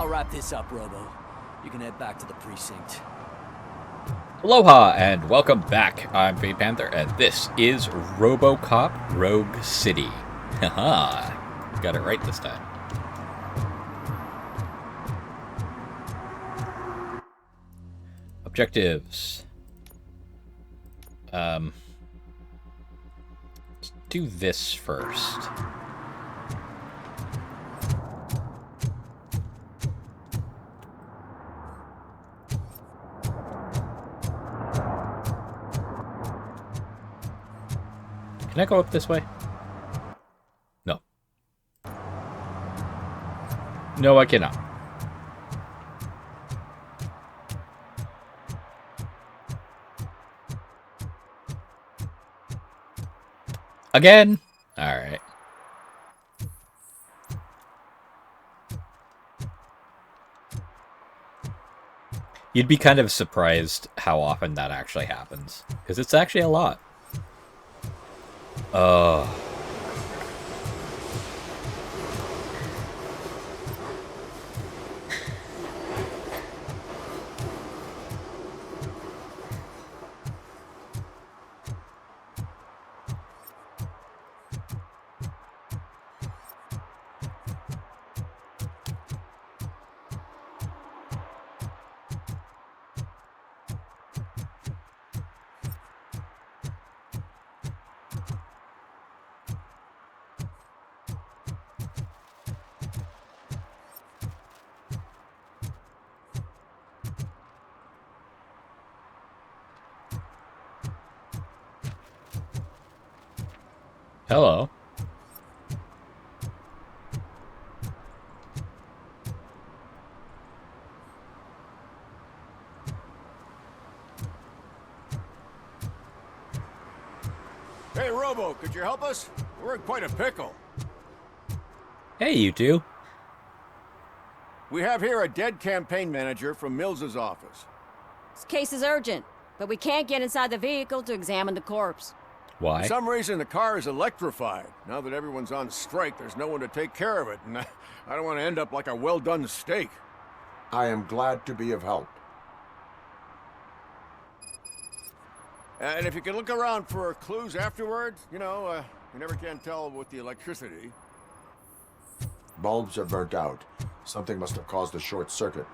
I'll wrap this up, Robo. You can head back to the precinct. Aloha and welcome back. I'm Panther and this is Robocop Rogue City. Haha, got it right this time. Objectives. Let's do this first. Can I go up this way? No. No, I cannot. Again? Alright. You'd be kind of surprised how often that actually happens. Because it's actually a lot. Hello. Hey, Robo, could you help us? We're in quite a pickle. Hey, you two. We have here a dead campaign manager from Mills's office. This case is urgent, but we can't get inside the vehicle to examine the corpse. Why? For some reason, the car is electrified. Now that everyone's on strike, there's no one to take care of it, and I don't want to end up like a well-done steak. I am glad to be of help. And if you can look around for clues afterwards, you never can tell with the electricity. Bulbs are burnt out. Something must have caused a short circuit.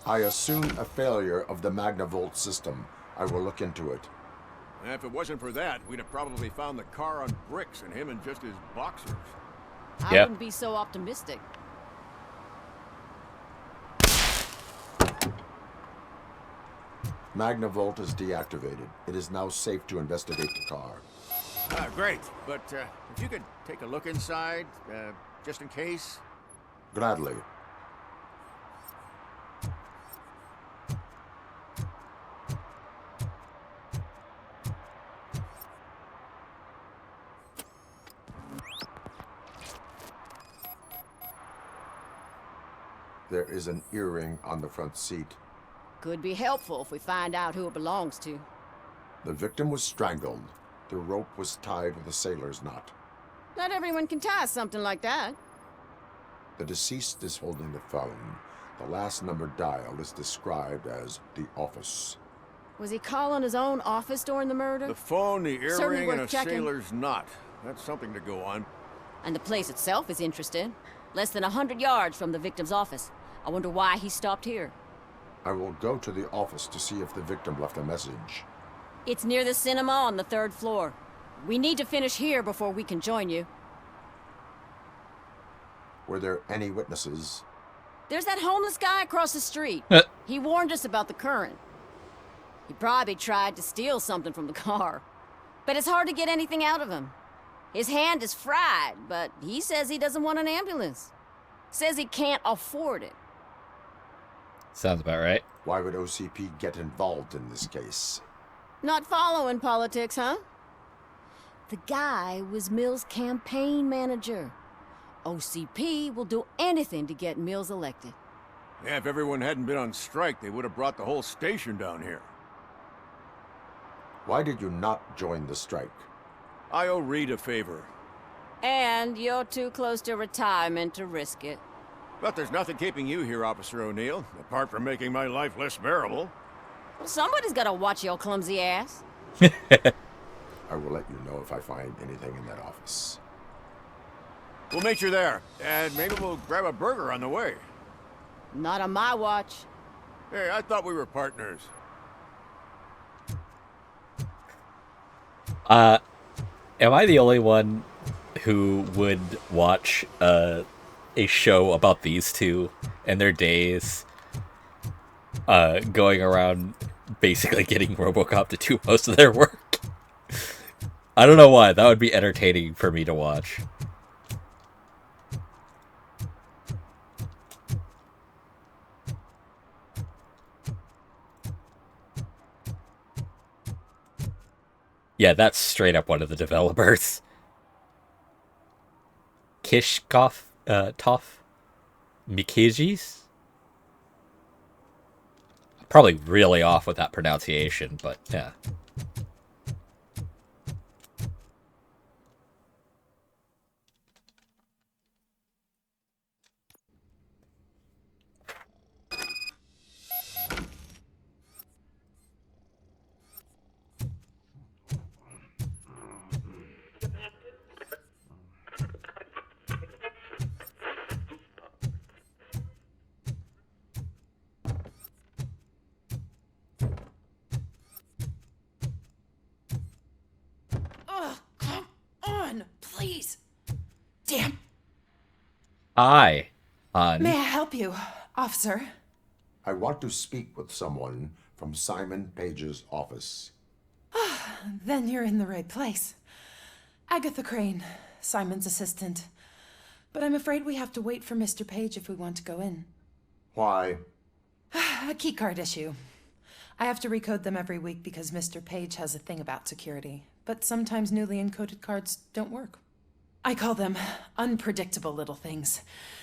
I assume a failure of the Magnavolt system. I will look into it. And if it wasn't for that, we'd have probably found the car on bricks and him in just his boxers. I Yep. wouldn't be so optimistic. Magnavolt is deactivated. It is now safe to investigate the car. Great. But if you could take a look inside, just in case. Gladly. There is an earring on the front seat. Could be helpful if we find out who it belongs to. The victim was strangled. The rope was tied with a sailor's knot. Not everyone can tie something like that. The deceased is holding the phone. The last number dialed is described as the office. Was he calling his own office during the murder? The phone, the Certainly earring, worth and a checking. sailor's knot. That's something to go on. And the place itself is interesting. Less than 100 yards from the victim's office. I wonder why he stopped here. I will go to the office to see if the victim left a message. It's near the cinema on the 3rd floor. We need to finish here before we can join you. Were there any witnesses? There's that homeless guy across the street. He warned us about the current. He probably tried to steal something from the car. But it's hard to get anything out of him. His hand is fried, but he says he doesn't want an ambulance. Says he can't afford it. Sounds about right. Why would OCP get involved in this case? Not following politics, huh? The guy was Mill's campaign manager. OCP will do anything to get Mills elected. Yeah, if everyone hadn't been on strike, they would have brought the whole station down here. Why did you not join the strike? I owe Reed a favor. And you're too close to retirement to risk it. But there's nothing keeping you here, Officer O'Neill, apart from making my life less bearable. Well, somebody's gotta watch your clumsy ass. I will let you know if I find anything in that office. We'll meet you there, and maybe we'll grab a burger on the way. Not on my watch. Hey, I thought we were partners. Am I the only one who would watch a show about these two and their days going around basically getting Robocop to do most of their work? I don't know why. That would be entertaining for me to watch. Yeah, that's straight up one of the developers. Kishkov, Toph Mikijis? Probably really off with that pronunciation, but yeah. Please. Damn. Hi, May I help you, officer? I want to speak with someone from Simon Page's office. Then you're in the right place. Agatha Crane, Simon's assistant. But I'm afraid we have to wait for Mr. Page if we want to go in. Why? A keycard issue. I have to recode them every week because Mr. Page has a thing about security. But sometimes newly encoded cards don't work. I call them unpredictable little things.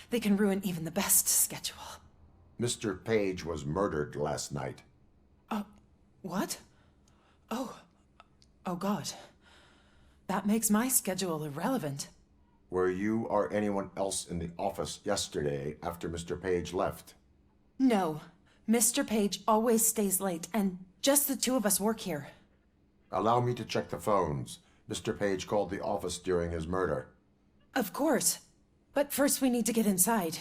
They can ruin even the best schedule. Mr. Page was murdered last night. What? Oh God. That makes my schedule irrelevant. Were you or anyone else in the office yesterday after Mr. Page left? No. Mr. Page always stays late, and just the two of us work here. Allow me to check the phones. Mr. Page called the office during his murder. Of course. But first we need to get inside.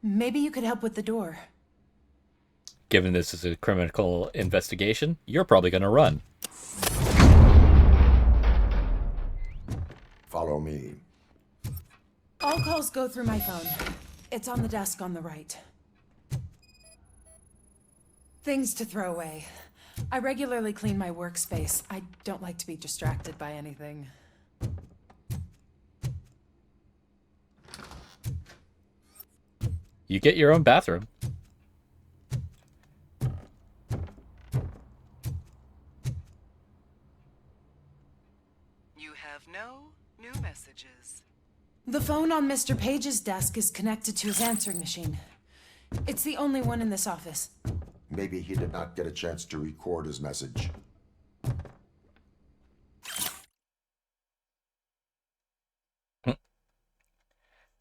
Maybe you could help with the door. given this is a criminal investigation, you're probably going to run. Follow me. All calls go through my phone. It's on the desk on the right. Things to throw away. I regularly clean my workspace. I don't like to be distracted by anything. You get your own bathroom. You have no new messages. The phone on Mr. Page's desk is connected to his answering machine. It's the only one in this office. Maybe he did not get a chance to record his message.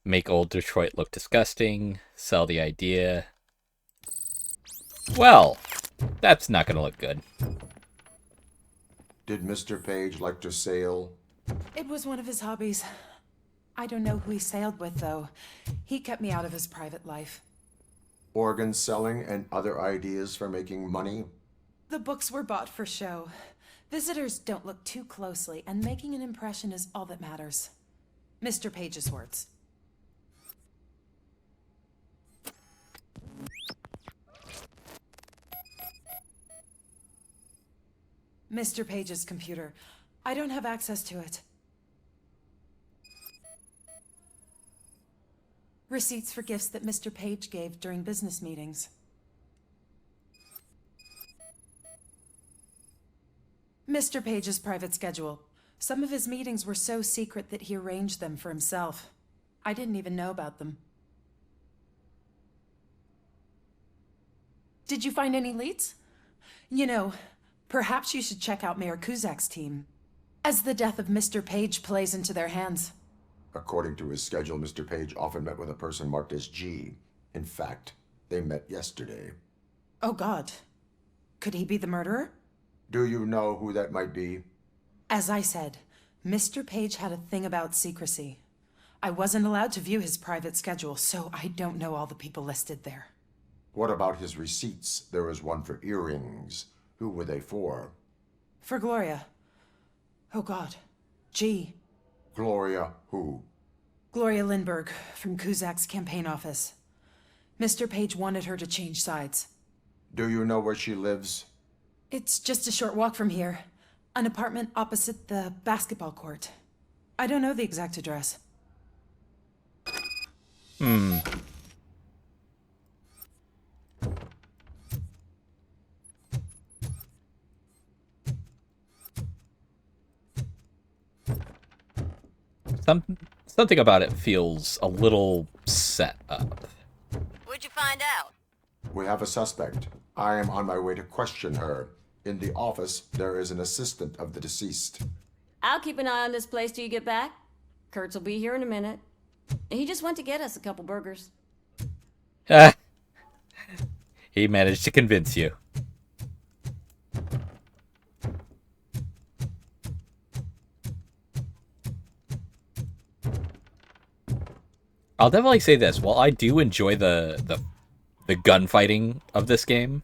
Make old Detroit look disgusting. Sell the idea. Well, that's not going to look good. Did Mr. Page like to sail? It was one of his hobbies. I don't know who he sailed with, though. He kept me out of his private life. Organ selling and other ideas for making money? The books were bought for show. Visitors don't look too closely, and making an impression is all that matters. Mr. Page's words. Mr. Page's computer. I don't have access to it. Receipts for gifts that Mr. Page gave during business meetings. Mr. Page's private schedule. Some of his meetings were so secret that he arranged them for himself. I didn't even know about them. Did you find any leads? You know, perhaps you should check out Mayor Kuzak's team, as the death of Mr. Page plays into their hands. According to his schedule, Mr. Page often met with a person marked as G. In fact, they met yesterday. Oh God. Could he be the murderer? Do you know who that might be? As I said, Mr. Page had a thing about secrecy. I wasn't allowed to view his private schedule, so I don't know all the people listed there. What about his receipts? There was one for earrings. Who were they for? For Gloria. Oh God. G. Gloria who? Gloria Lindbergh, from Kuzak's campaign office. Mr. Page wanted her to change sides. Do you know where she lives? It's just a short walk from here. An apartment opposite the basketball court. I don't know the exact address. Something about it feels a little set up. What'd you find out? We have a suspect. I am on my way to question her. In the office, there is an assistant of the deceased. I'll keep an eye on this place till you get back. Kurtz will be here in a minute. He just went to get us a couple burgers. He managed to convince you. I'll definitely say this. While I do enjoy the gunfighting of this game,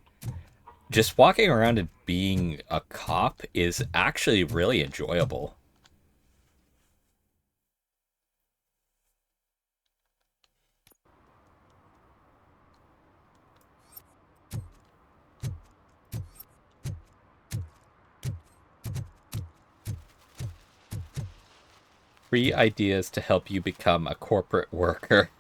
just walking around and being a cop is actually really enjoyable. Free ideas to help you become a corporate worker.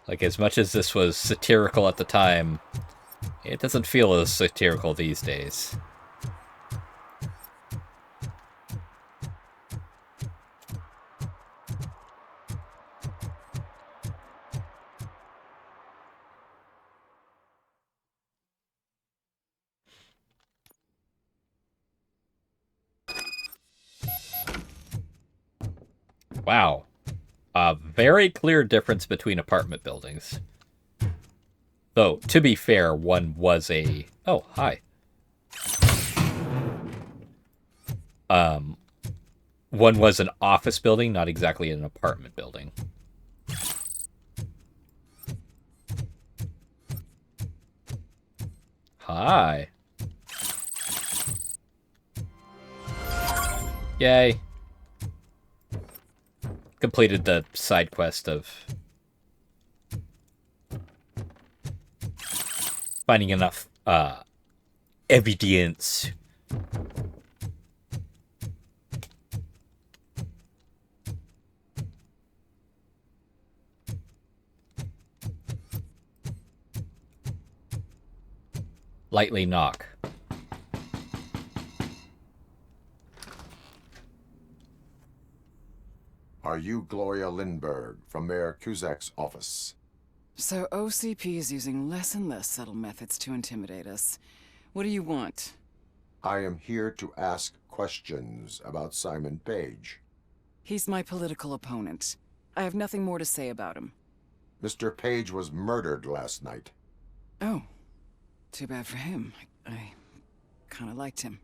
Like, as much as this was satirical at the time, it doesn't feel as satirical these days. Wow. A very clear difference between apartment buildings. Though, to be fair, one was a... Oh, hi. One was an office building, not exactly an apartment building. Hi. Yay. Completed the side quest of finding enough evidence. Lightly knock. Are you Gloria Lindbergh from Mayor Kuzak's office? So OCP is using less and less subtle methods to intimidate us. What do you want? I am here to ask questions about Simon Page. He's my political opponent. I have nothing more to say about him. Mr. Page was murdered last night. Oh, too bad for him. I kind of liked him.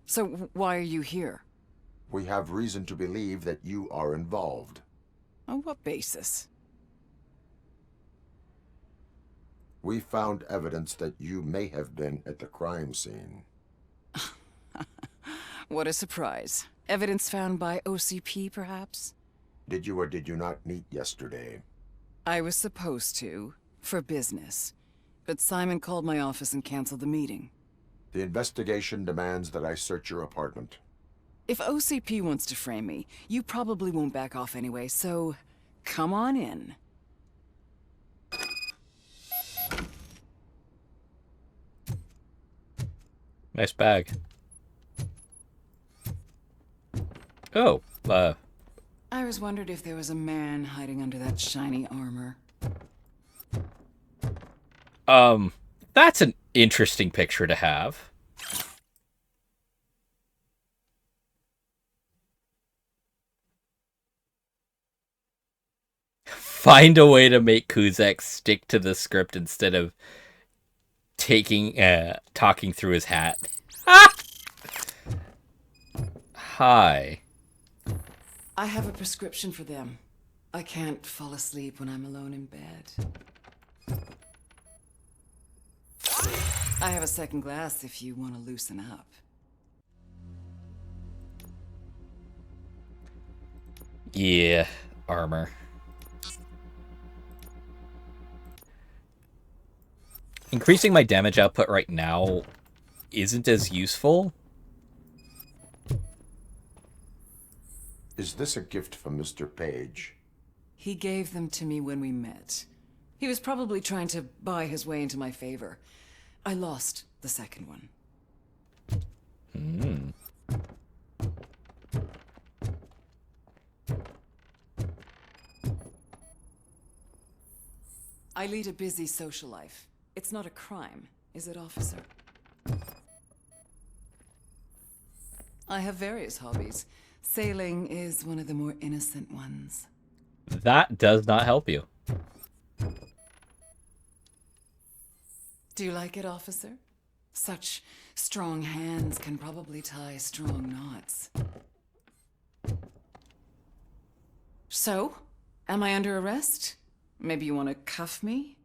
So why are you here? We have reason to believe that you are involved. On what basis? We found evidence that you may have been at the crime scene. What a surprise. Evidence found by OCP, perhaps? Did you or did you not meet yesterday? I was supposed to, for business. But Simon called my office and canceled the meeting. The investigation demands that I search your apartment. If OCP wants to frame me, you probably won't back off anyway, so come on in. Nice bag. Oh, I always wondered if there was a man hiding under that shiny armor. that's an interesting picture to have. Find a way to make Kuzak stick to the script instead of talking through his hat. Ah! Hi. I have a prescription for them. I can't fall asleep when I'm alone in bed. I have a second glass if you want to loosen up. Yeah, armor. Increasing my damage output right now isn't as useful. Is this a gift from Mr. Page? He gave them to me when we met. He was probably trying to buy his way into my favor. I lost the second one. I lead a busy social life. It's not a crime, is it, officer? I have various hobbies. Sailing is one of the more innocent ones. That does not help you. Do you like it, officer? Such strong hands can probably tie strong knots. So, am I under arrest? Maybe you want to cuff me?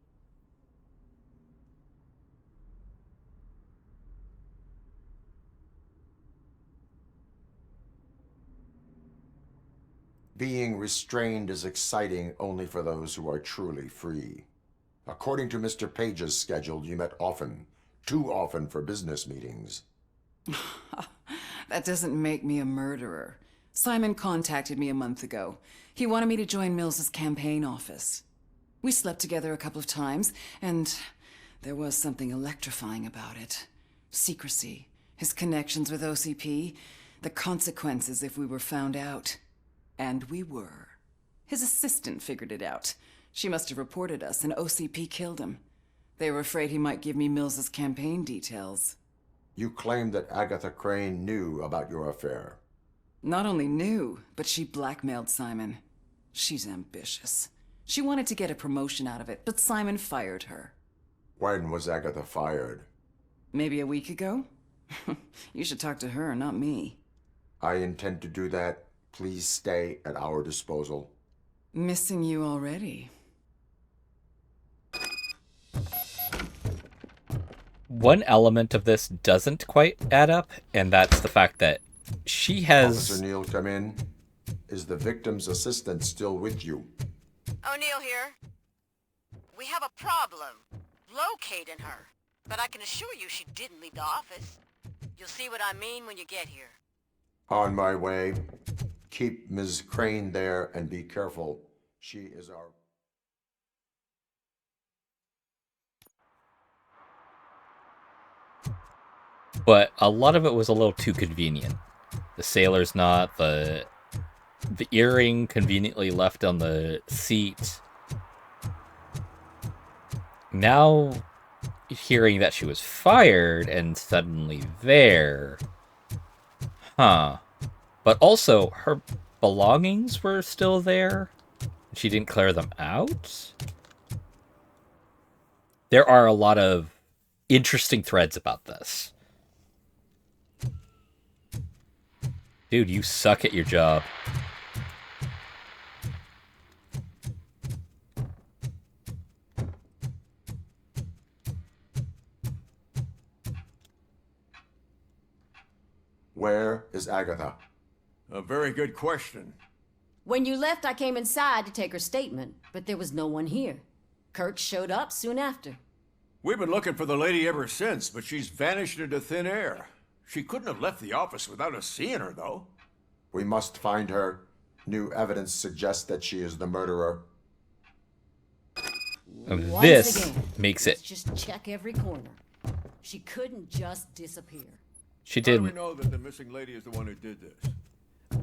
Being restrained is exciting only for those who are truly free. According to Mr. Page's schedule, you met often. Too often for business meetings. That doesn't make me a murderer. Simon contacted me a month ago. He wanted me to join Mills's campaign office. We slept together a couple of times, and there was something electrifying about it. Secrecy, his connections with OCP, the consequences if we were found out. And we were. His assistant figured it out. She must have reported us, and OCP killed him. They were afraid he might give me Mills's campaign details. You claimed that Agatha Crane knew about your affair. Not only knew, but she blackmailed Simon. She's ambitious. She wanted to get a promotion out of it, but Simon fired her. When was Agatha fired? Maybe a week ago? You should talk to her, not me. I intend to do that. Please stay at our disposal. Missing you already. One element of this doesn't quite add up, and that's the fact that she has... Officer Neal, come in. Is the victim's assistant still with you? O'Neill here. We have a problem locating her, but I can assure you she didn't leave the office. You'll see what I mean when you get here. On my way. Keep Ms. Crane there and be careful. She is our... But a lot of it was a little too convenient. The sailor's knot, the earring conveniently left on the seat. Now, hearing that she was fired and suddenly there. Huh. But also, her belongings were still there. She didn't clear them out. There are a lot of interesting threads about this. Dude, you suck at your job. Where is Agatha? A very good question. When you left, I came inside to take her statement, but there was no one here. Kirk showed up soon after. We've been looking for the lady ever since, but she's vanished into thin air. She couldn't have left the office without us seeing her, though. We must find her. New evidence suggests that she is the murderer. This makes it Let's just check every corner. She couldn't just disappear. She How do we didn't. know that the missing lady is the one who did this?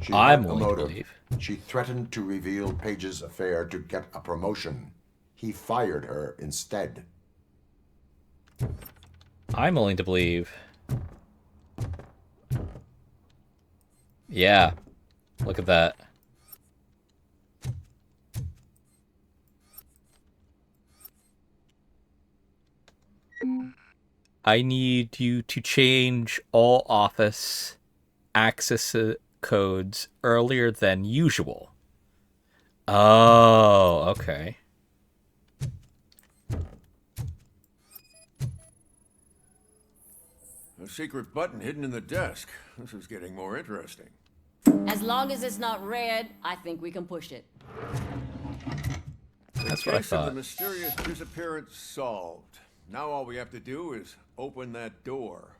She I'm had a willing to motive. believe. She threatened to reveal Page's affair to get a promotion. He fired her instead. I'm willing to believe. Yeah. Look at that. I need you to change all office access codes earlier than usual. Oh, okay. A secret button hidden in the desk. This is getting more interesting. As long as it's not red, I think we can push it. That's what I Case of the thought. mysterious disappearance solved. Now all we have to do is open that door.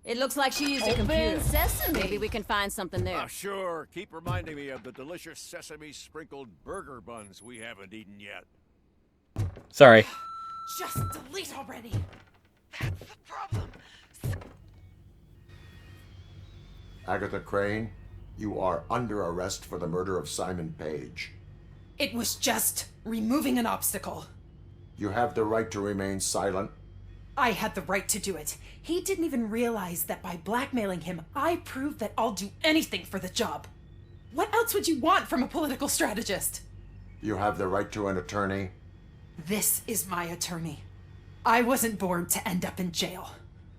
It looks like she used a computer. Sesame. Maybe we can find something there. Ah, sure. Keep reminding me of the delicious sesame sprinkled burger buns we haven't eaten yet. Sorry. Just delete already. That's the problem. Agatha Crane, you are under arrest for the murder of Simon Page. It was just removing an obstacle. You have the right to remain silent. I had the right to do it. He didn't even realize that by blackmailing him, I proved that I'll do anything for the job. What else would you want from a political strategist? You have the right to an attorney. This is my attorney. I wasn't born to end up in jail.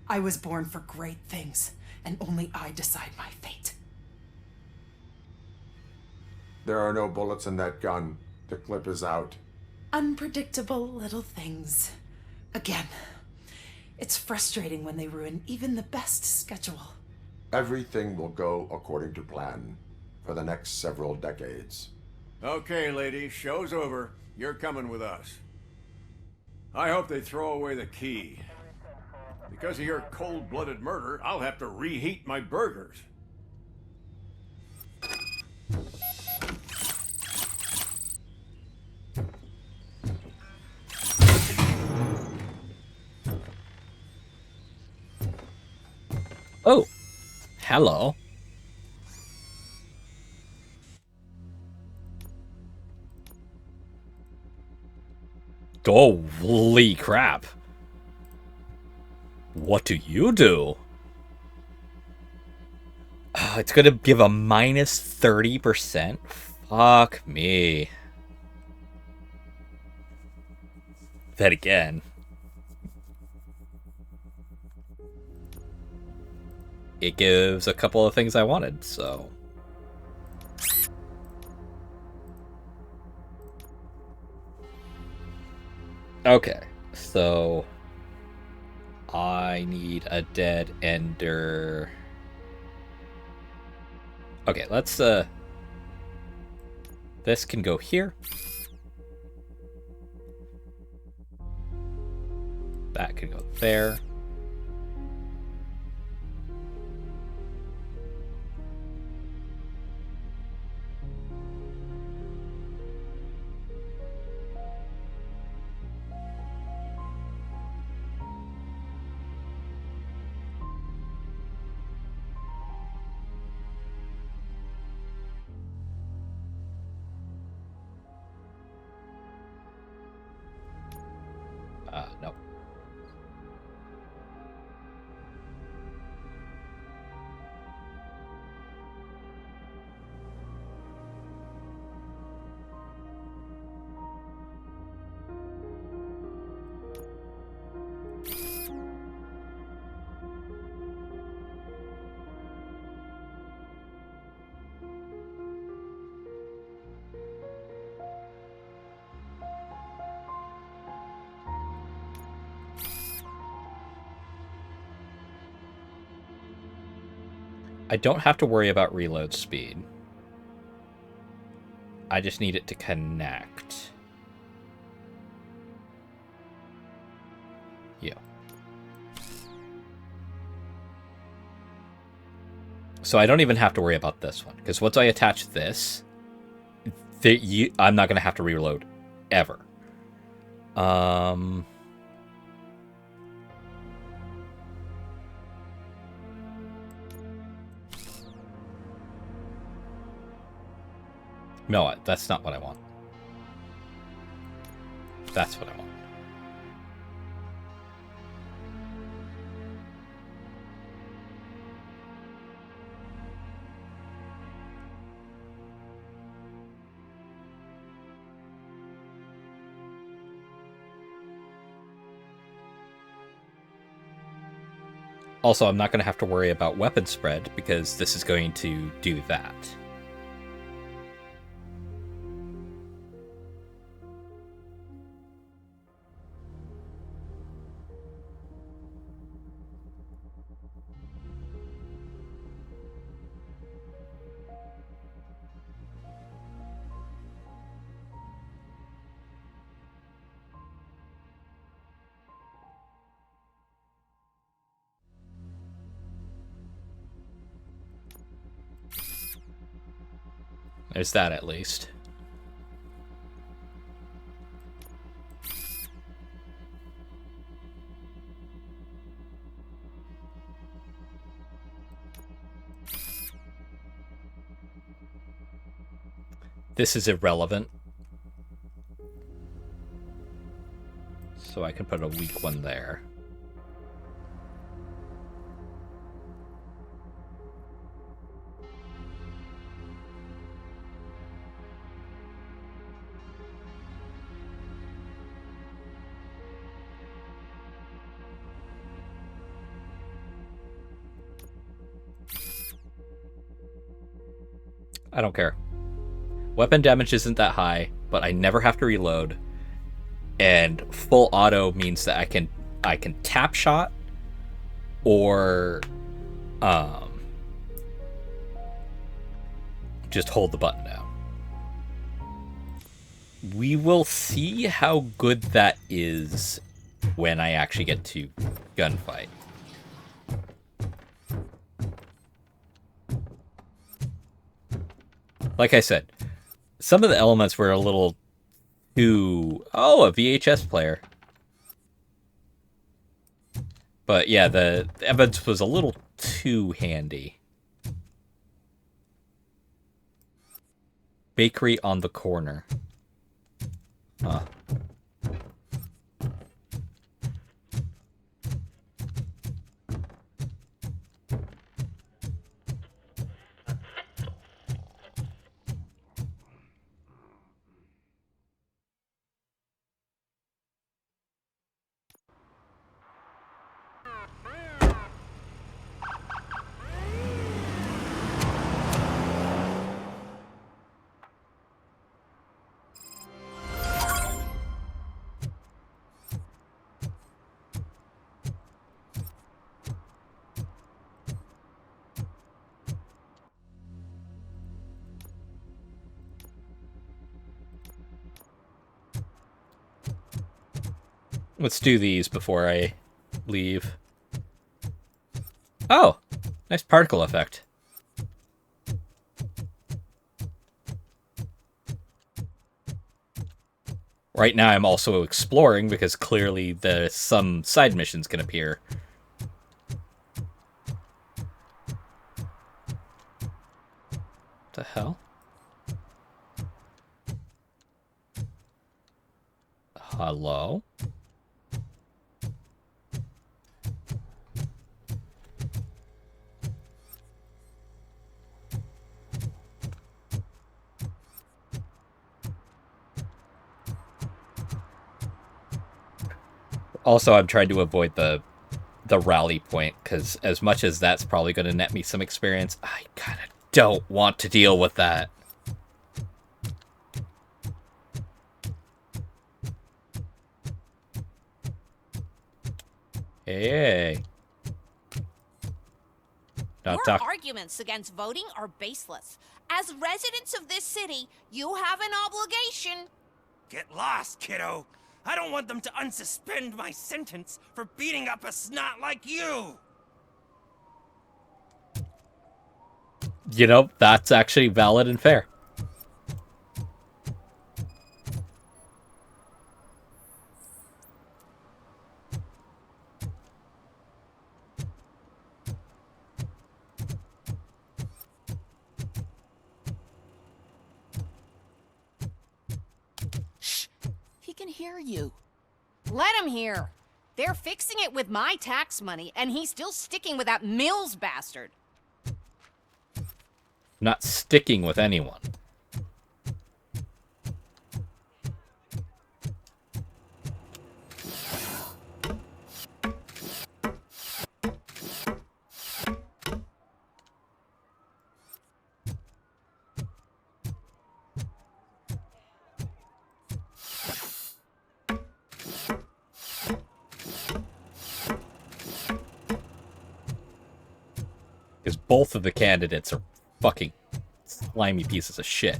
I was born for great things, and only I decide my fate. There are no bullets in that gun. The clip is out. Unpredictable little things. Again, it's frustrating when they ruin even the best schedule. Everything will go according to plan for the next several decades. Okay, lady, show's over. You're coming with us. I hope they throw away the key. Because of your cold-blooded murder, I'll have to reheat my burgers. Oh. Hello. Holy crap. What do you do? It's gonna give a minus 30%? Fuck me. Then again. It gives a couple of things I wanted, so... Okay, so... I need a dead ender... Okay, let's, this can go here. That can go there. No. I don't have to worry about reload speed. I just need it to connect. Yeah. So I don't even have to worry about this one, because once I attach this, I'm not going to have to reload ever. No, that's not what I want. That's what I want. Also, I'm not going to have to worry about weapon spread because this is going to do that. There's that at least. This is irrelevant. So I can put a weak one there. I don't care. Weapon damage isn't that high, but I never have to reload. And full auto means that I can tap shot or just hold the button down. We will see how good that is when I actually get to gunfight. Like I said, some of the elements were a little too... Oh, a VHS player. But yeah, the evidence was a little too handy. Bakery on the corner. Huh. Let's do these before I leave. Oh, nice particle effect. Right now I'm also exploring because clearly some side missions can appear. What the hell? Hello? Also, I'm trying to avoid the rally point, because as much as that's probably going to net me some experience, I kind of don't want to deal with that. Hey. Your arguments against voting are baseless. As residents of this city, you have an obligation. Get lost, kiddo. I don't want them to unsuspend my sentence for beating up a snot like you! You know, that's actually valid and fair. hear you. Let him hear. They're fixing it with my tax money, and he's still sticking with that Mills bastard. Not sticking with anyone. Because both of the candidates are fucking slimy pieces of shit.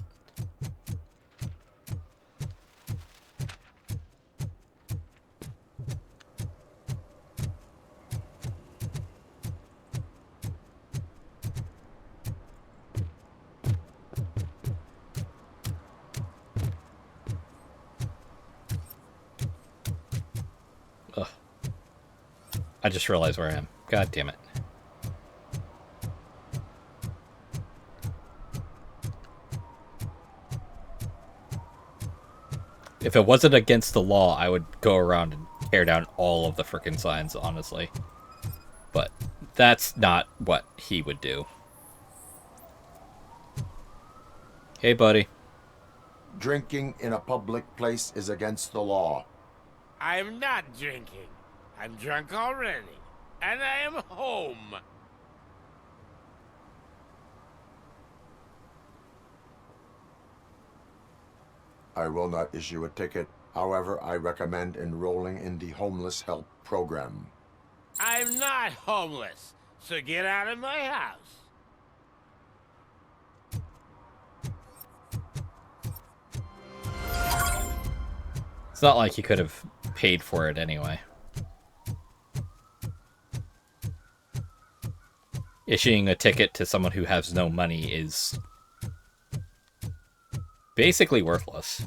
Ugh. I just realized where I am. God damn it. If it wasn't against the law, I would go around and tear down all of the frickin' signs, honestly. But that's not what he would do. Hey, buddy. Drinking in a public place is against the law. I'm not drinking. I'm drunk already. And I am home. I will not issue a ticket. However, I recommend enrolling in the homeless help program. I'm not homeless, so get out of my house. It's not like he could have paid for it anyway. Issuing a ticket to someone who has no money is basically worthless.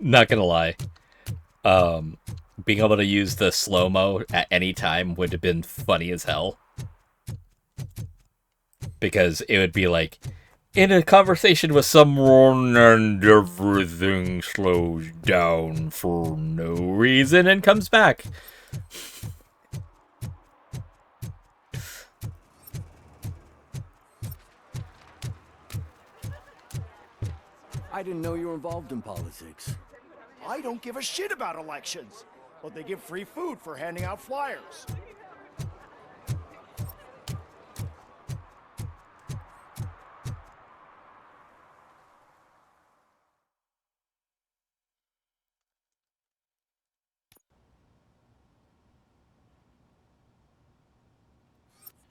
Not gonna lie. Being able to use the slow-mo at any time would have been funny as hell. Because it would be like, in a conversation with someone and everything slows down for no reason and comes back. I didn't know you were involved in politics. I don't give a shit about elections, but they give free food for handing out flyers.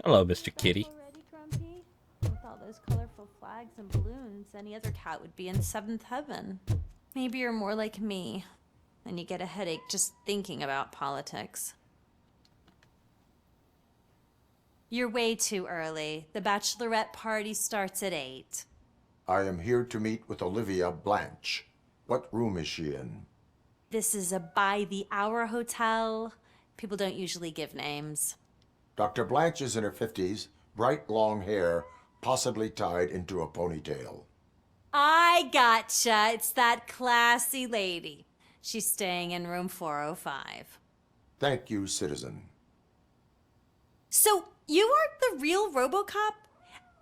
Hello, Mr. Kitty. Already grumpy? With all those colorful flags and balloons, any other cat would be in seventh heaven. Maybe you're more like me, and you get a headache just thinking about politics. You're way too early. The bachelorette party starts at 8. I am here to meet with Olivia Blanche. What room is she in? This is a by-the-hour hotel. People don't usually give names. Dr. Blanche is in her 50s, bright long hair, possibly tied into a ponytail. I gotcha. It's that classy lady. She's staying in room 405. Thank you, citizen. So, you aren't the real Robocop?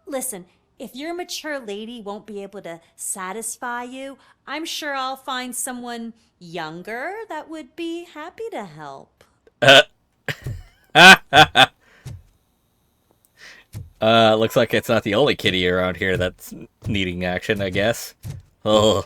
Listen, if your mature lady won't be able to satisfy you, I'm sure I'll find someone younger that would be happy to help. Looks like it's not the only kitty around here that's needing action, I guess. Oh.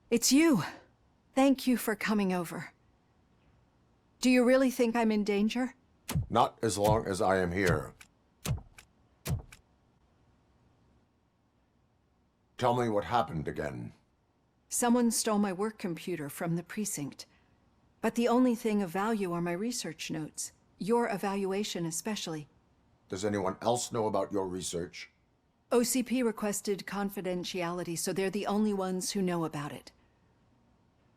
It's you. Thank you for coming over. Do you really think I'm in danger? Not as long as I am here. Tell me what happened again. Someone stole my work computer from the precinct. But the only thing of value are my research notes. Your evaluation especially. Does anyone else know about your research? OCP requested confidentiality, so they're the only ones who know about it.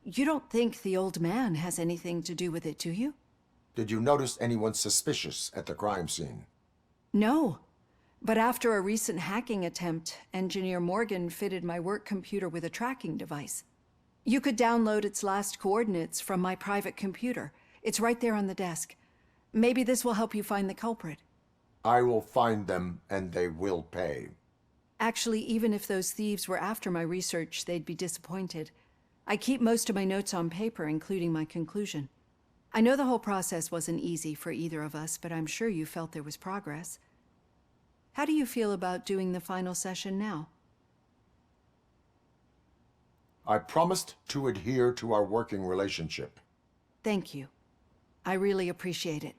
You don't think the old man has anything to do with it, do you? Did you notice anyone suspicious at the crime scene? No. But after a recent hacking attempt, Engineer Morgan fitted my work computer with a tracking device. You could download its last coordinates from my private computer. It's right there on the desk. Maybe this will help you find the culprit. I will find them, and they will pay. Actually, even if those thieves were after my research, they'd be disappointed. I keep most of my notes on paper, including my conclusion. I know the whole process wasn't easy for either of us, but I'm sure you felt there was progress. How do you feel about doing the final session now? I promised to adhere to our working relationship. Thank you. I really appreciate it.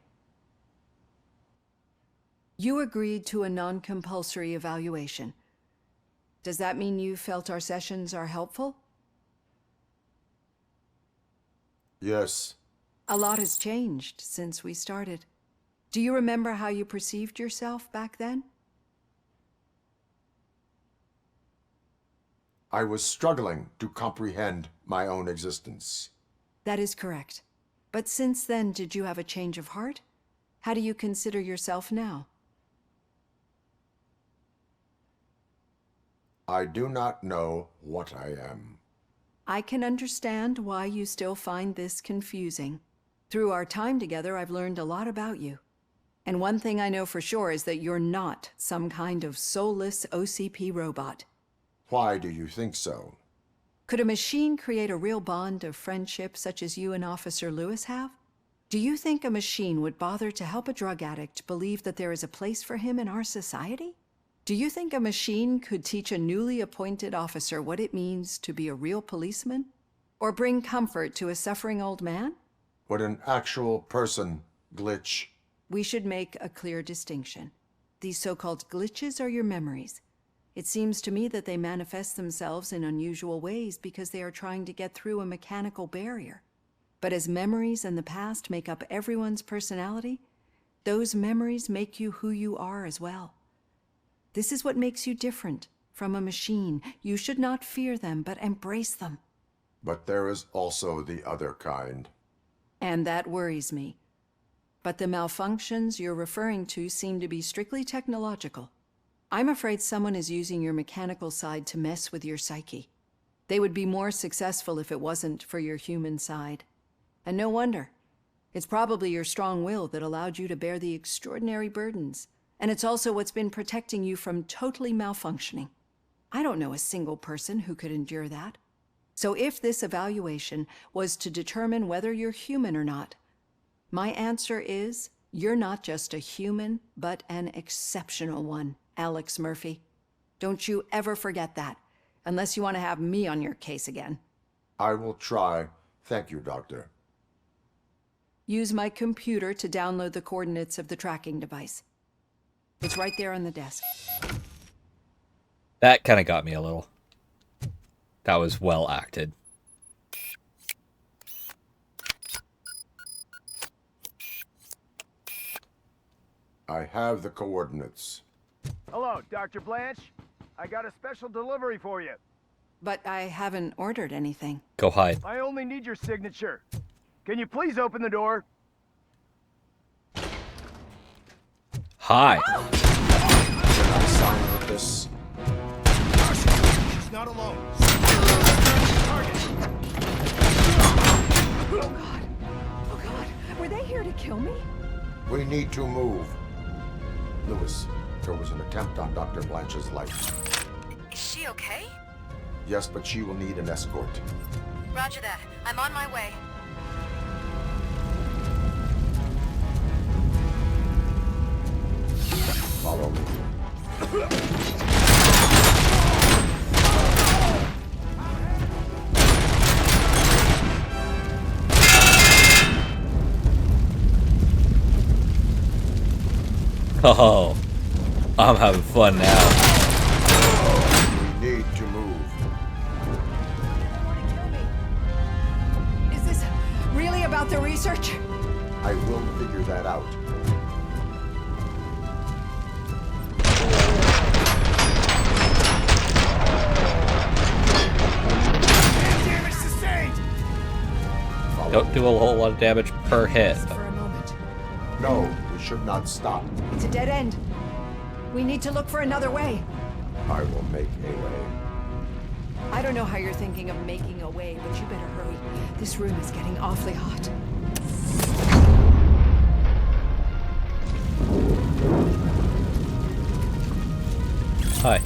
You agreed to a non-compulsory evaluation. Does that mean you felt our sessions are helpful? Yes. A lot has changed since we started. Do you remember how you perceived yourself back then? I was struggling to comprehend my own existence. That is correct. But since then, did you have a change of heart? How do you consider yourself now? I do not know what I am. I can understand why you still find this confusing. Through our time together, I've learned a lot about you. And one thing I know for sure is that you're not some kind of soulless OCP robot. Why do you think so? Could a machine create a real bond of friendship such as you and Officer Lewis have? Do you think a machine would bother to help a drug addict believe that there is a place for him in our society? Do you think a machine could teach a newly appointed officer what it means to be a real policeman? Or bring comfort to a suffering old man? Would an actual person glitch? We should make a clear distinction. These so-called glitches are your memories. It seems to me that they manifest themselves in unusual ways because they are trying to get through a mechanical barrier. But as memories and the past make up everyone's personality, those memories make you who you are as well. This is what makes you different from a machine. You should not fear them, but embrace them. But there is also the other kind. And that worries me. But the malfunctions you're referring to seem to be strictly technological. I'm afraid someone is using your mechanical side to mess with your psyche. They would be more successful if it wasn't for your human side. And no wonder. It's probably your strong will that allowed you to bear the extraordinary burdens. And it's also what's been protecting you from totally malfunctioning. I don't know a single person who could endure that. So if this evaluation was to determine whether you're human or not, my answer is you're not just a human, but an exceptional one, Alex Murphy. Don't you ever forget that, unless you want to have me on your case again. I will try. Thank you, Doctor. Use my computer to download the coordinates of the tracking device. It's right there on the desk. That kind of got me a little. That was well acted. I have the coordinates. Hello, Dr. Blanche. I got a special delivery for you. But I haven't ordered anything. Go hide. I only need your signature. Can you please open the door? Hi. Can I sign with this? She's not alone. Oh God. Were they here to kill me? We need to move. Lewis, there was an attempt on Dr. Blanche's life. Is she okay? Yes, but she will need an escort. Roger that. I'm on my way. Follow me. Oh, I'm having fun now. We need to move. Is this really about the research? I will figure that out. Damage sustained! Don't do a whole lot of damage per hit. For a moment. No, we should not stop. It's a dead end. We need to look for another way. I will make a way. I don't know how you're thinking of making a way, but you better hurry. This room is getting awfully hot. Hi.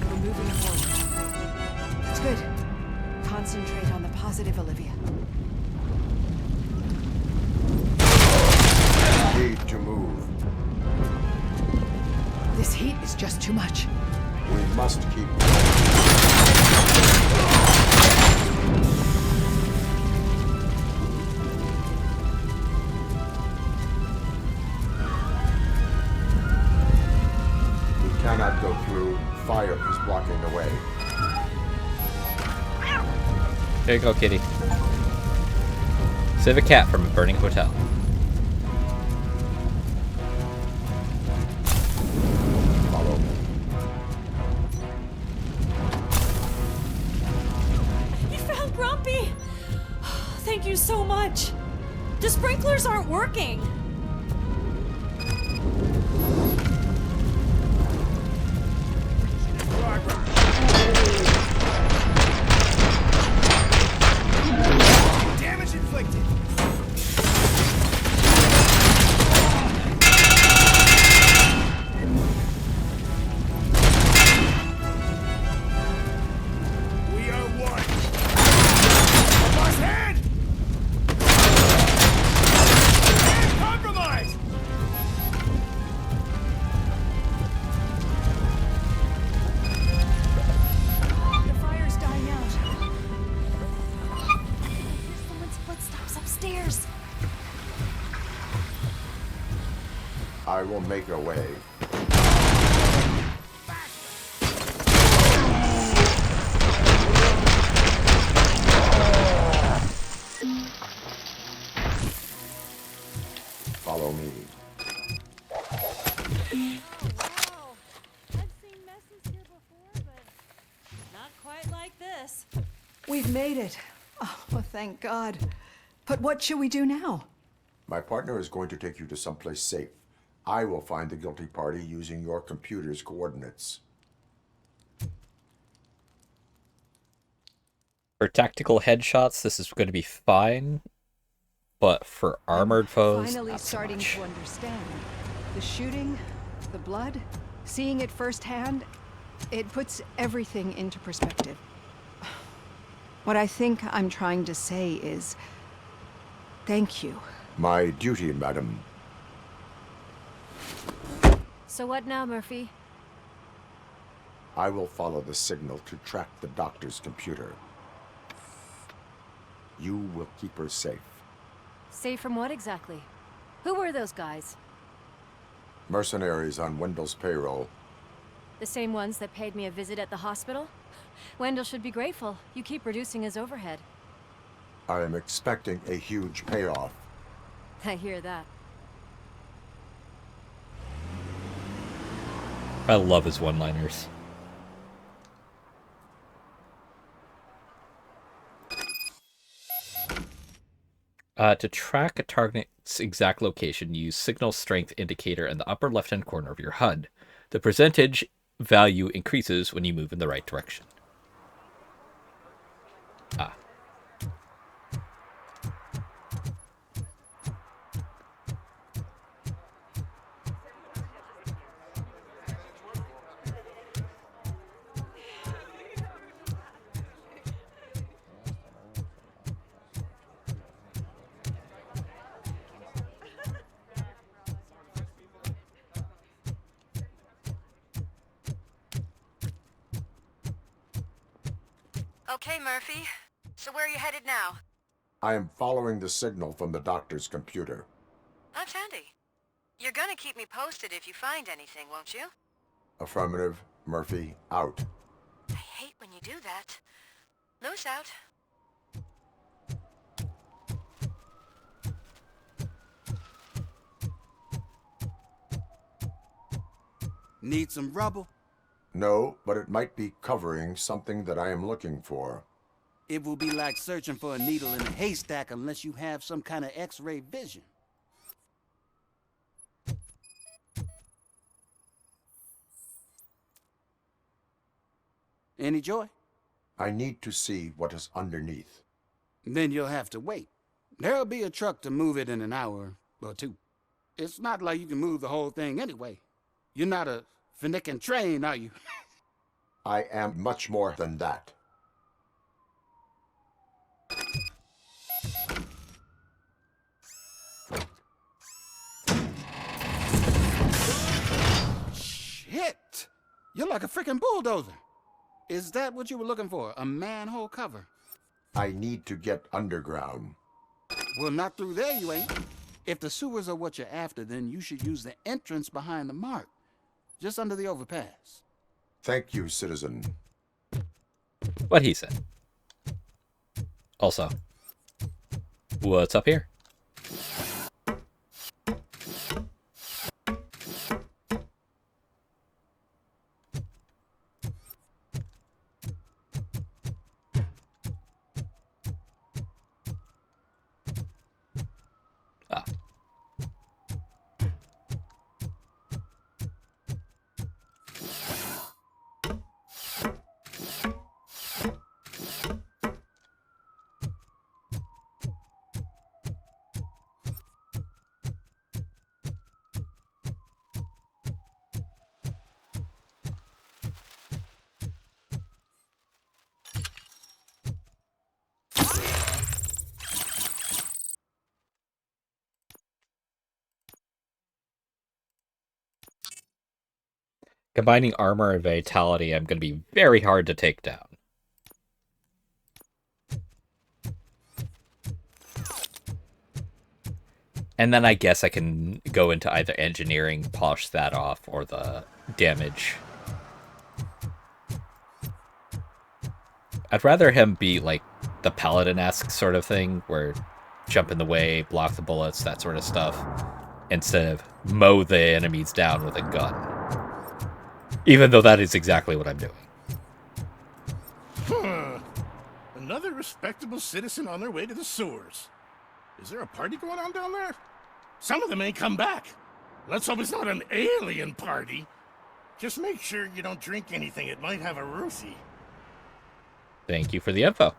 We're moving forward. That's good. Concentrate on the positive, Olivia. Need to move. This heat is just too much. We must keep. We cannot go through. Fire is blocking the way. There you go, kitty. Save a cat from a burning hotel. Follow me. You found Grumpy! Thank you so much. The sprinklers aren't working. Damage inflicted! We are one! Boss hand! And compromise! The fire's dying out. Someone's footsteps upstairs. I will make a way. Follow me. I've seen messes here before, but not quite like this. We've made it. Oh, well, thank God. But what should we do now? My partner is going to take you to someplace safe. I will find the guilty party using your computer's coordinates. For tactical headshots, this is going to be fine. But for armored foes, Finally not so starting much. to understand. The shooting, the blood, seeing it firsthand, it puts everything into perspective. What I think I'm trying to say is, thank you. My duty, madam. So what now, Murphy? I will follow the signal to track the doctor's computer. You will keep her safe. Safe from what exactly? Who were those guys? Mercenaries on Wendell's payroll. The same ones that paid me a visit at the hospital? Wendell should be grateful. You keep reducing his overhead. I am expecting a huge payoff. I hear that. I love his one-liners. To track a target's exact location, use signal strength indicator in the upper left-hand corner of your HUD. The percentage value increases when you move in the right direction. Ah. Okay, Murphy. So where are you headed now? I am following the signal from the doctor's computer. That's handy. You're gonna keep me posted if you find anything, won't you? Affirmative. Murphy, out. I hate when you do that. Loose out. Need some rubble? No, but it might be covering something that I am looking for. It will be like searching for a needle in a haystack unless you have some kind of X-ray vision. Any joy? I need to see what is underneath. Then you'll have to wait. There'll be a truck to move it in an hour or two. It's not like you can move the whole thing anyway. You're not a finicking train, are you? I am much more than that. Shit! You're like a freaking bulldozer. Is that what you were looking for? A manhole cover? I need to get underground. Well, not through there, you ain't. If the sewers are what you're after, then you should use the entrance behind the mark. Just under the overpass. Thank you, citizen. What he said. Also, what's up here? Combining armor and vitality, I'm going to be very hard to take down. And then I guess I can go into either engineering, polish that off, or the damage. I'd rather him be like the paladin-esque sort of thing, where jump in the way, block the bullets, that sort of stuff, instead of mow the enemies down with a gun. Even though that is exactly what I'm doing. Another respectable citizen on their way to the sewers. Is there a party going on down there? Some of them ain't come back. Let's hope it's not an alien party. Just make sure you don't drink anything. It might have a roofie. Thank you for the info.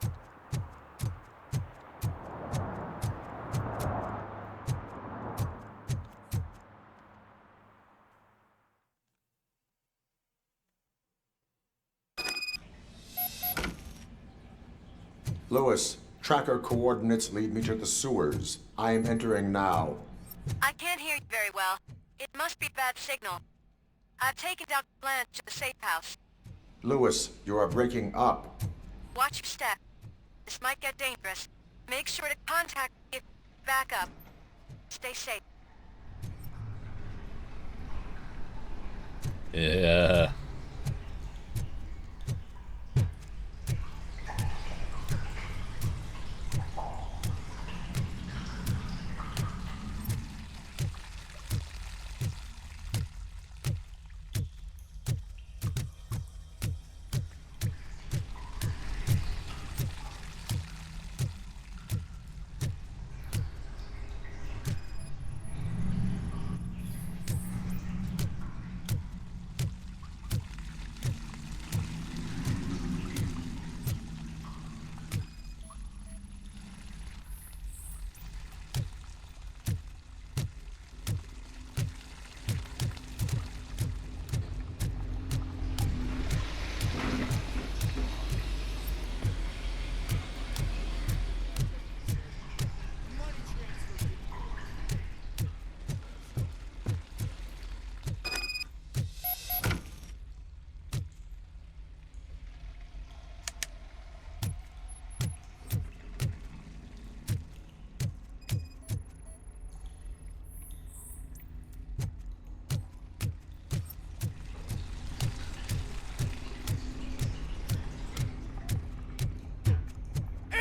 Lewis, tracker coordinates lead me to the sewers. I am entering now. I can't hear you very well. It must be bad signal. I've taken down Blanche to the safe house. Lewis, you are breaking up. Watch your step. This might get dangerous. Make sure to contact me if you back up. Stay safe. Yeah.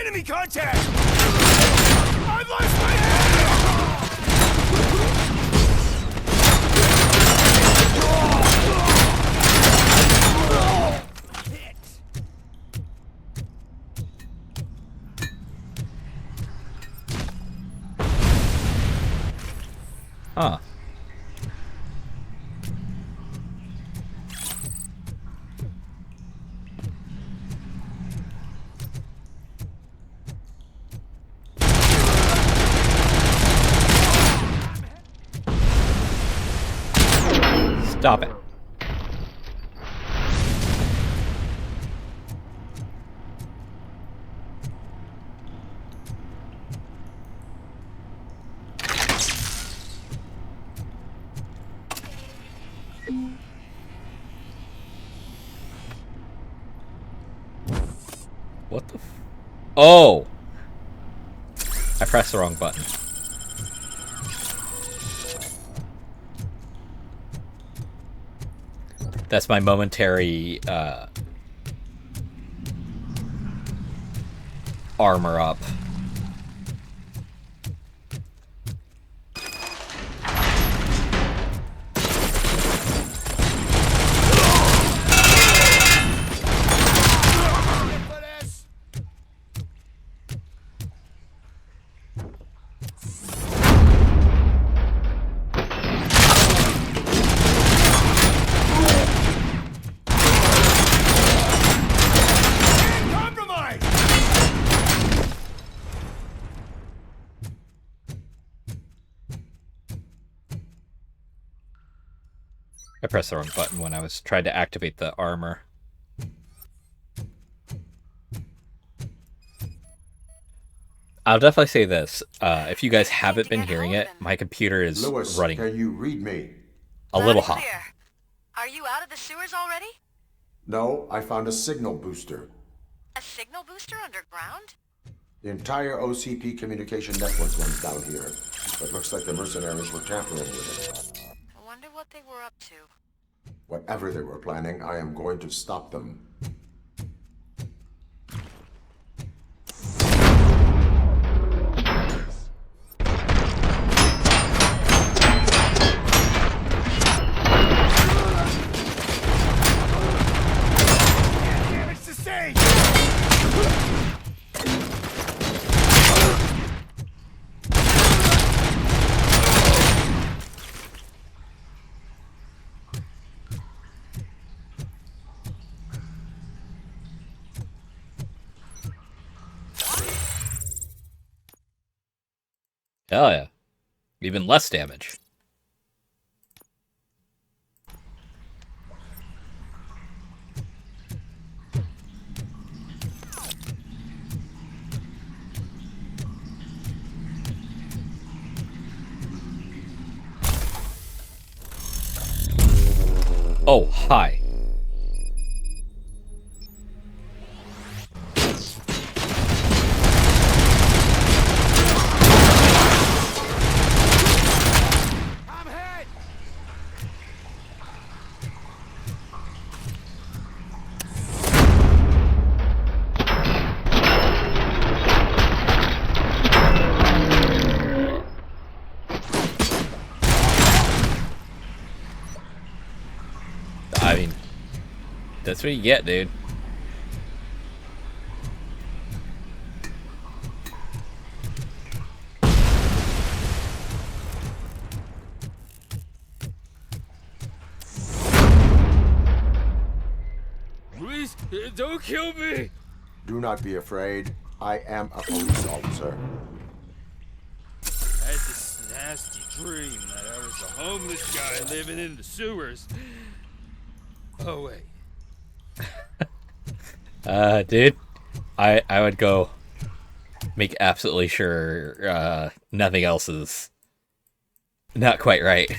Enemy contact! I've lost my head! Huh. Stop it. What the f— oh! I pressed the wrong button. That's my momentary, armor up. I pressed the wrong button when I was trying to activate the armor. I'll definitely say this. If you guys haven't been hearing it, my computer is Lewis, running can you read me? a little hot. Are you out of the sewers already? No, I found a signal booster. A signal booster underground? The entire OCP communication network runs down here, but looks like the mercenaries were tampering with it. I wonder what they were up to. Whatever they were planning, I am going to stop them. Hell yeah. Even less damage. Oh, hi. I mean, that's what you get, dude. Please, don't kill me! Do not be afraid. I am a police officer. I had this nasty dream that I was a homeless guy living in the sewers. Oh, wait. Dude, I would go make absolutely sure, nothing else is not quite right.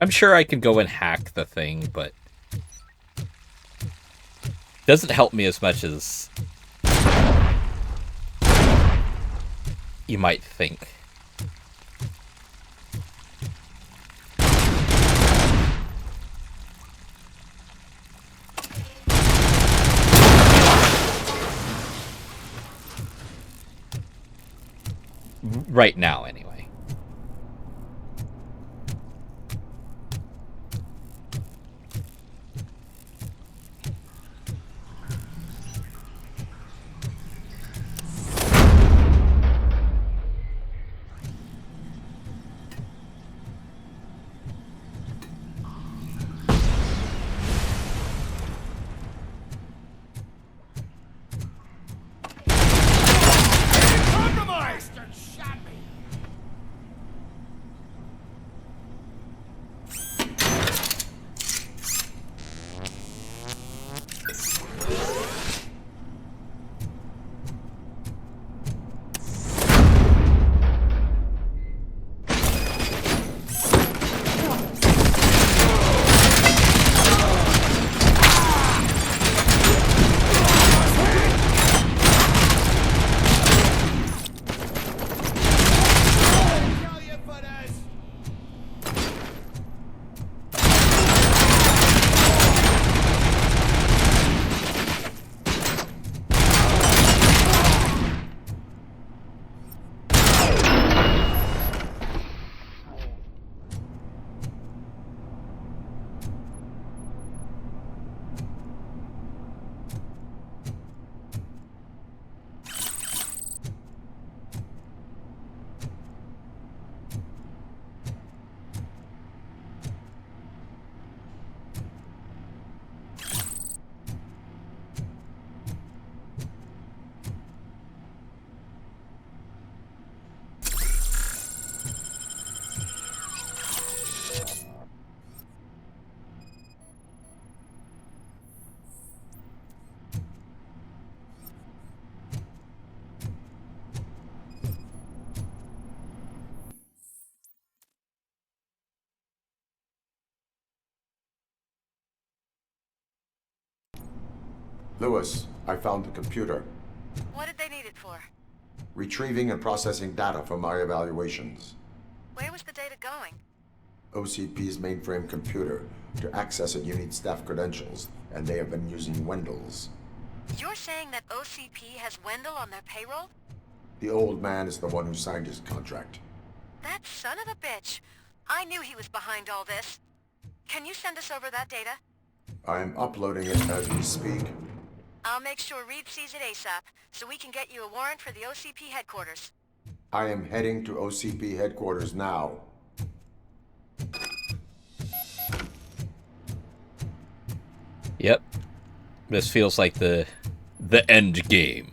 I'm sure I could go and hack the thing, but it doesn't help me as much as you might think. Right now, anyway. Lewis, I found the computer. What did they need it for? Retrieving and processing data from my evaluations. Where was the data going? OCP's mainframe computer. To access it, you need staff credentials, and they have been using Wendell's. You're saying that OCP has Wendell on their payroll? The old man is the one who signed his contract. That son of a bitch. I knew he was behind all this. Can you send us over that data? I'm uploading it as we speak. I'll make sure Reed sees it ASAP, so we can get you a warrant for the OCP headquarters. I am heading to OCP headquarters now. Yep. This feels like the end game.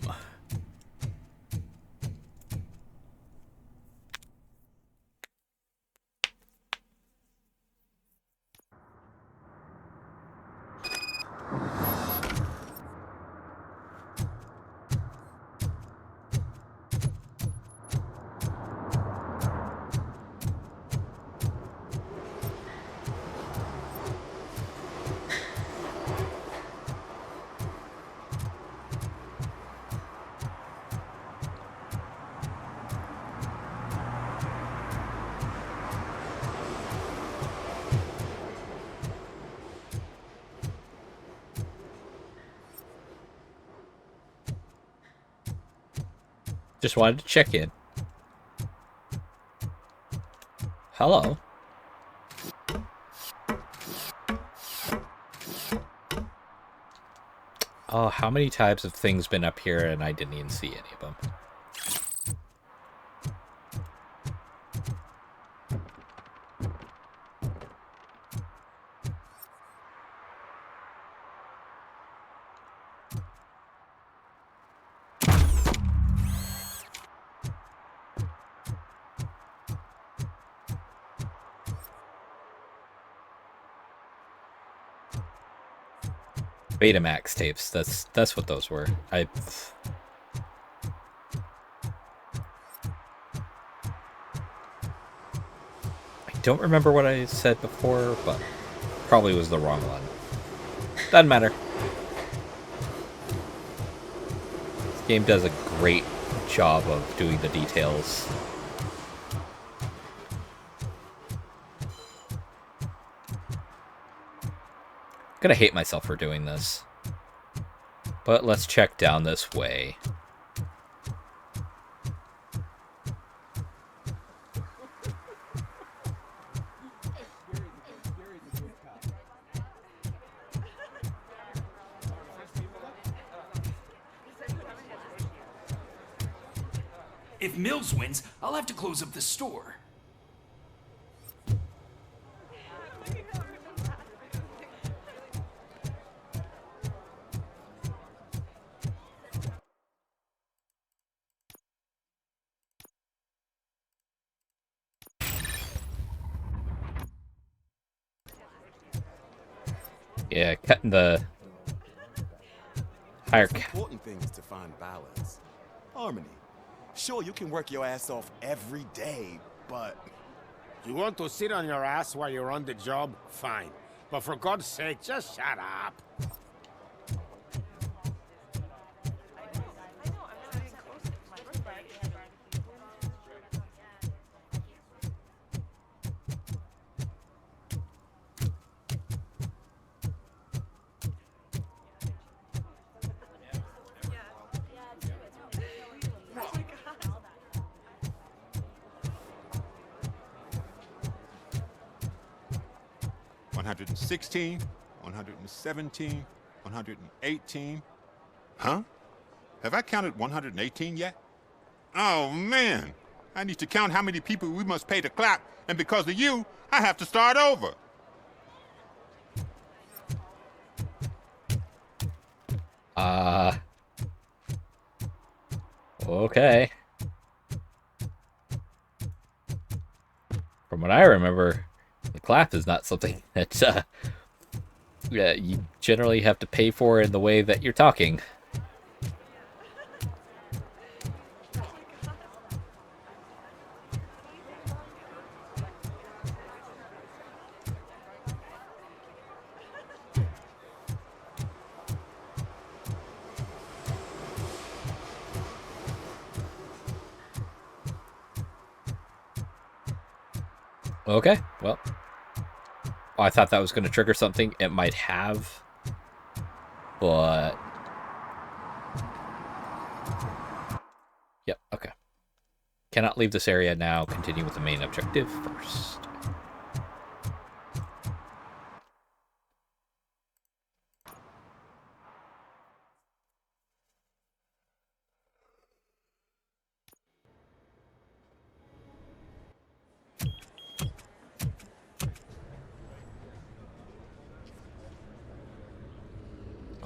Just wanted to check in. Hello. Oh, how many times have things been up here and I didn't even see any of them? Betamax tapes. That's what those were. I don't remember what I said before, but probably was the wrong one. Doesn't matter. This game does a great job of doing the details. I'm gonna hate myself for doing this. But let's check down this way. If Mills wins, I'll have to close up the store. Yeah, cutting the higher. The important thing is to find balance. Harmony. Sure, you can work your ass off every day, but... You want to sit on your ass while you're on the job? Fine. But for God's sake, just shut up. $116, $117, $118. Huh? Have I counted 118 yet? Oh, man. I need to count how many people we must pay to clap, and because of you, I have to start over. Okay. From what I remember, the clap is not something that you generally have to pay for in the way that you're talking. Okay, well. Oh, I thought that was going to trigger something. It might have. But... Yep, okay. Cannot leave this area now. Continue with the main objective first.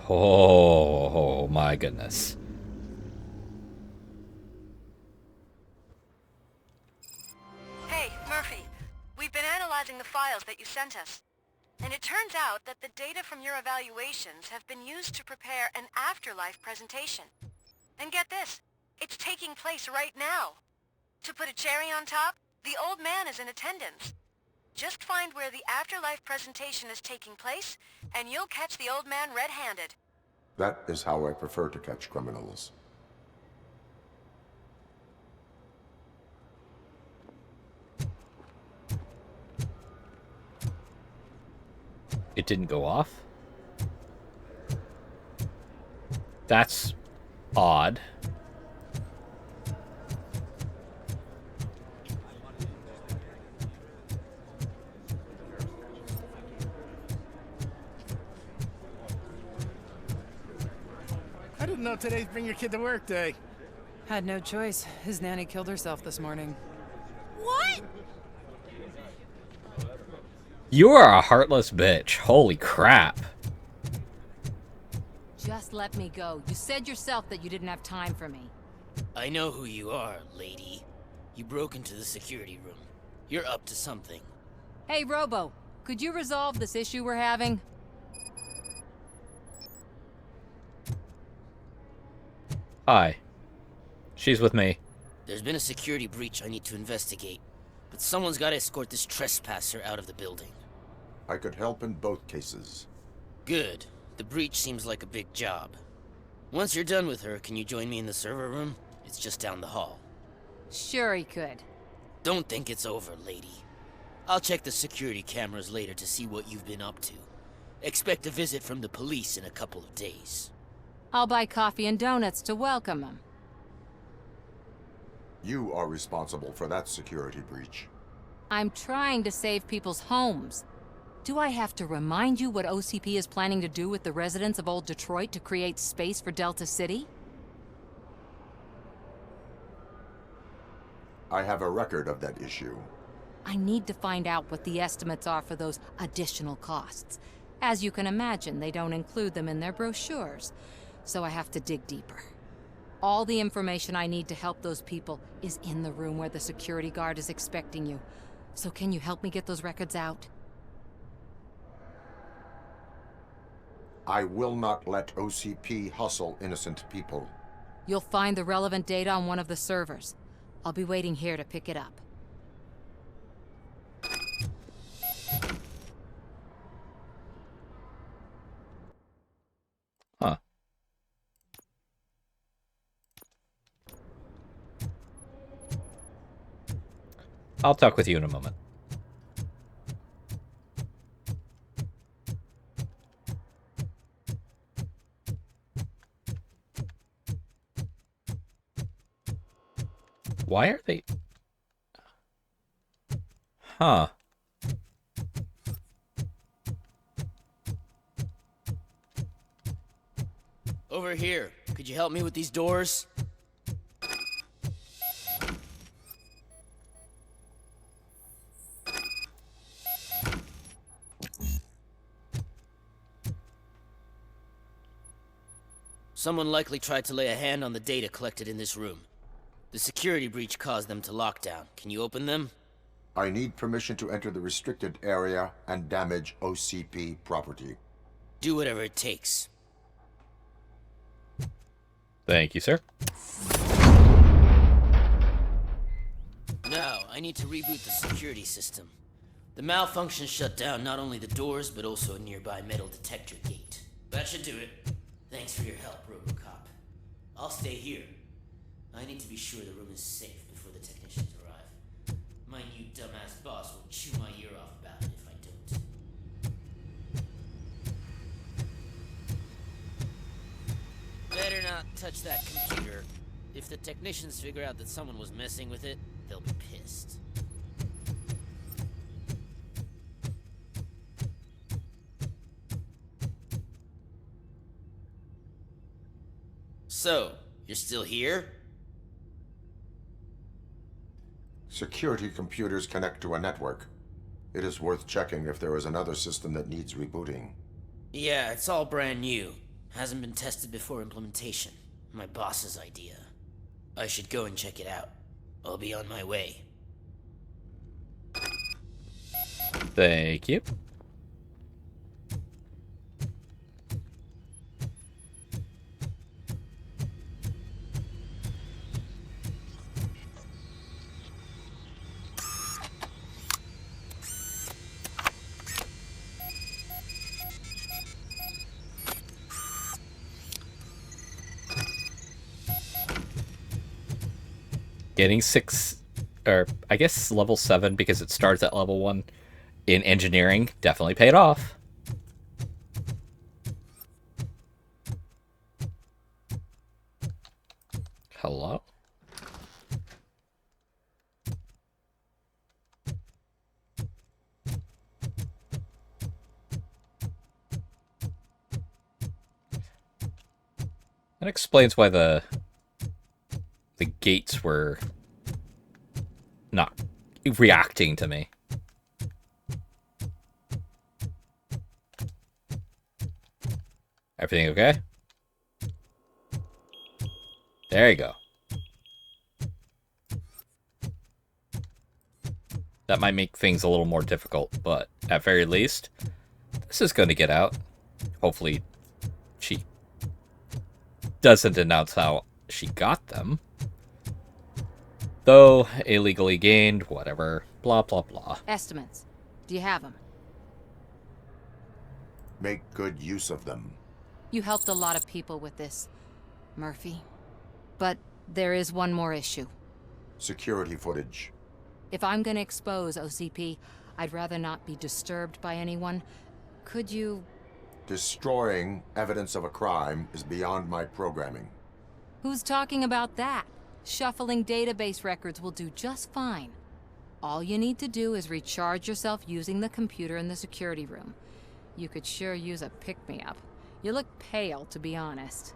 Oh my goodness. Hey, Murphy. We've been analyzing the files that you sent us. And it turns out that the data from your evaluations have been used to prepare an afterlife presentation. And get this, it's taking place right now. To put a cherry on top, the old man is in attendance. Just find where the afterlife presentation is taking place, and you'll catch the old man red-handed. That is how I prefer to catch criminals. It didn't go off? That's odd. I didn't know today's Bring Your Kid to Work Day. Had no choice. His nanny killed herself this morning. What? You are a heartless bitch. Holy crap. Just let me go. You said yourself that you didn't have time for me. I know who you are, lady. You broke into the security room. You're up to something. Hey, Robo, could you resolve this issue we're having? Hi. She's with me. There's been a security breach I need to investigate. but someone's got to escort this trespasser out of the building. I could help in both cases. Good. The breach seems like a big job. Once you're done with her, can you join me in the server room? It's just down the hall. Sure he could. Don't think it's over, lady. I'll check the security cameras later to see what you've been up to. Expect a visit from the police in a couple of days. I'll buy coffee and donuts to welcome him. You are responsible for that security breach. I'm trying to save people's homes. Do I have to remind you what OCP is planning to do with the residents of Old Detroit to create space for Delta City? I have a record of that issue. I need to find out what the estimates are for those additional costs. As you can imagine, they don't include them in their brochures, so I have to dig deeper. All the information I need to help those people is in the room where the security guard is expecting you. So can you help me get those records out? I will not let OCP hustle innocent people. You'll find the relevant data on one of the servers. I'll be waiting here to pick it up. Huh. I'll talk with you in a moment. Why are they... Huh. Over here. Could you help me with these doors? Someone likely tried to lay a hand on the data collected in this room. The security breach caused them to lock down. Can you open them? I need permission to enter the restricted area and damage OCP property. Do whatever it takes. Thank you, sir. Now, I need to reboot the security system. The malfunction shut down not only the doors, but also a nearby metal detector gate. That should do it. Thanks for your help, Robocop. I'll stay here. I need to be sure the room is safe before the technicians arrive. My new dumbass boss will chew my ear off about it if I don't. Better not touch that computer. If the technicians figure out that someone was messing with it, they'll be pissed. So, you're still here? Security computers connect to a network. It is worth checking if there is another system that needs rebooting. Yeah, it's all brand new. Hasn't been tested before implementation. My boss's idea. I should go and check it out. I'll be on my way. Thank you. Getting 6, or I guess level 7 because it starts at level 1 in engineering definitely paid off. Hello? That explains why the gates were not reacting to me. Everything okay? There you go. That might make things a little more difficult, but at very least, this is going to get out. Hopefully, she doesn't announce how she got them. Though, illegally gained, whatever, Blah, blah, blah. Estimates. Do you have them? Make good use of them. You helped a lot of people with this, Murphy. But there is one more issue. Security footage. If I'm gonna expose OCP, I'd rather not be disturbed by anyone. Could you... Destroying evidence of a crime is beyond my programming. Who's talking about that? Shuffling database records will do just fine. All you need to do is recharge yourself using the computer in the security room. You could sure use a pick-me-up. You look pale, to be honest.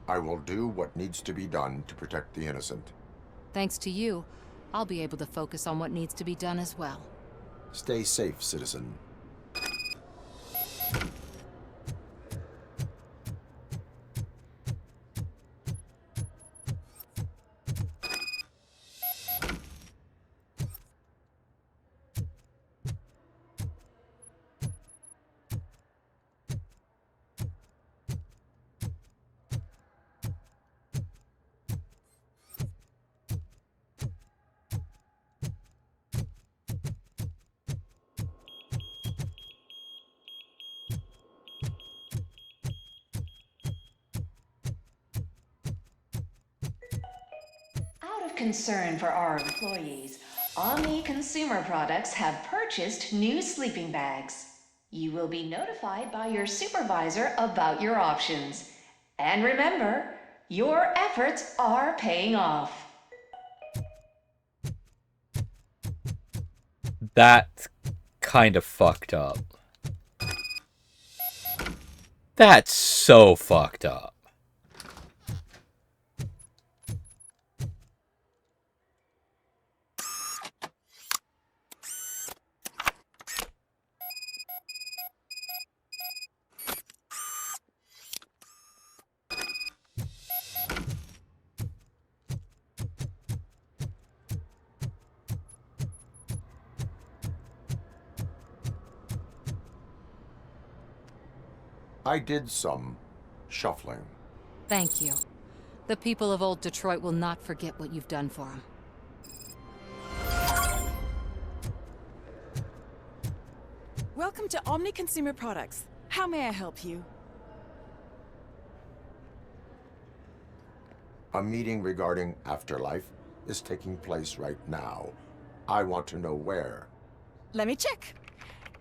I will do what needs to be done to protect the innocent. Thanks to you, I'll be able to focus on what needs to be done as well. Stay safe, citizen. Concern for our employees, Omni Consumer Products have purchased new sleeping bags. You will be notified by your supervisor about your options. And remember, your efforts are paying off. That's kind of fucked up. That's so fucked up. I did some shuffling. Thank you. The people of old Detroit will not forget what you've done for them. Welcome to Omni Consumer Products. How may I help you? A meeting regarding afterlife is taking place right now. I want to know where. Let me check.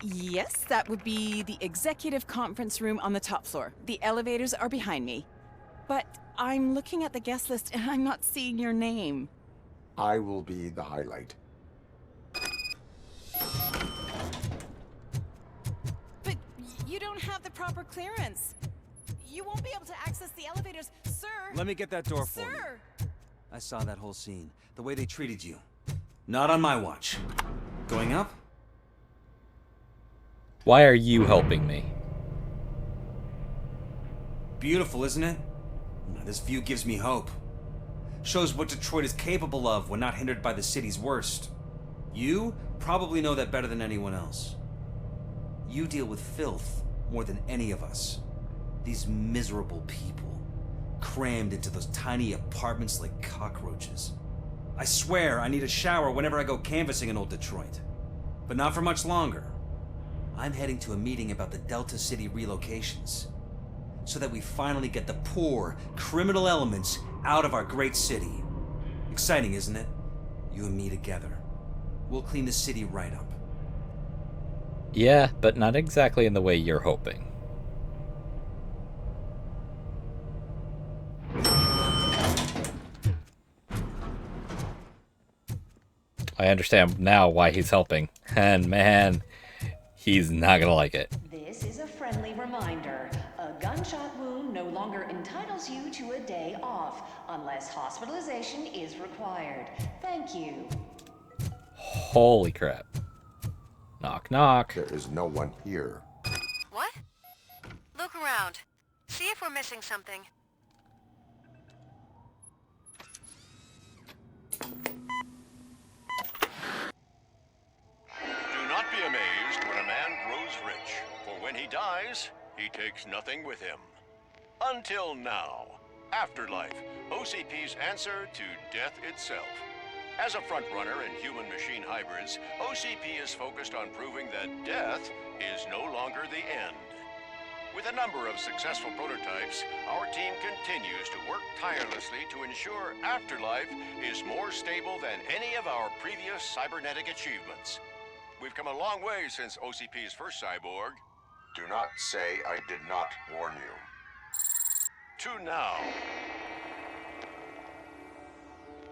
Yes, that would be the executive conference room on the top floor. The elevators are behind me. But I'm looking at the guest list and I'm not seeing your name. I will be the highlight. But you don't have the proper clearance. You won't be able to access the elevators, sir. Let me get that door for you. Sir! I saw that whole scene. The way they treated you. Not on my watch. Going up? Why are you helping me? Beautiful, isn't it? This view gives me hope. Shows what Detroit is capable of when not hindered by the city's worst. You probably know that better than anyone else. You deal with filth more than any of us. These miserable people, crammed into those tiny apartments like cockroaches. I swear I need a shower whenever I go canvassing in old Detroit. But not for much longer. I'm heading to a meeting about the Delta City relocations, so that we finally get the poor, criminal elements out of our great city. Exciting, isn't it? You and me together. We'll clean the city right up. Yeah, but not exactly in the way you're hoping. I understand now why he's helping. And man, he's not gonna like it. This is a friendly reminder. A gunshot wound no longer entitles you to a day off, unless hospitalization is required. Thank you. Holy crap. Knock, knock. There is no one here. What? Look around. See if we're missing something. Do not be amazed when a man grows rich, for when he dies, he takes nothing with him. Until now. Afterlife, OCP's answer to death itself. As a frontrunner in human-machine hybrids, OCP is focused on proving that death is no longer the end. With a number of successful prototypes, our team continues to work tirelessly to ensure afterlife is more stable than any of our previous cybernetic achievements. We've come a long way since OCP's first cyborg. Do not say I did not warn you. To now.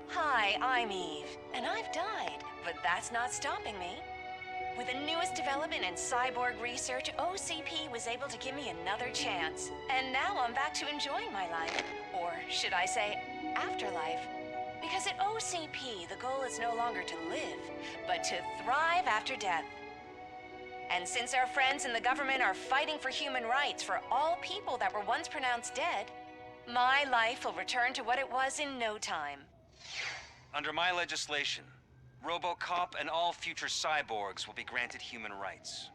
Hi, I'm Eve, and I've died, but that's not stopping me. With the newest development in cyborg research, OCP was able to give me another chance. And now I'm back to enjoying my life. Or should I say, afterlife. Because at OCP, the goal is no longer to live, but to thrive after death. And since our friends in the government are fighting for human rights for all people that were once pronounced dead, my life will return to what it was in no time. Under my legislation, Robocop and all future cyborgs will be granted human rights.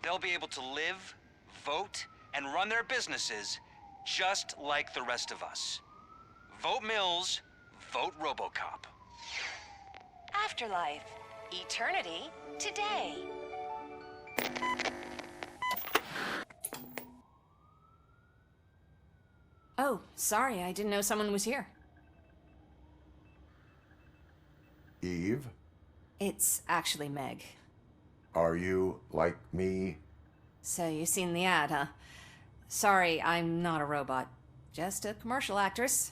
They'll be able to live, vote, and run their businesses just like the rest of us. Vote Mills, vote Robocop. Afterlife. Eternity. Today. Oh, sorry, I didn't know someone was here. Eve, It's actually Meg. are you like me? So you've seen the ad, huh? Sorry, I'm not a robot. Just a commercial actress.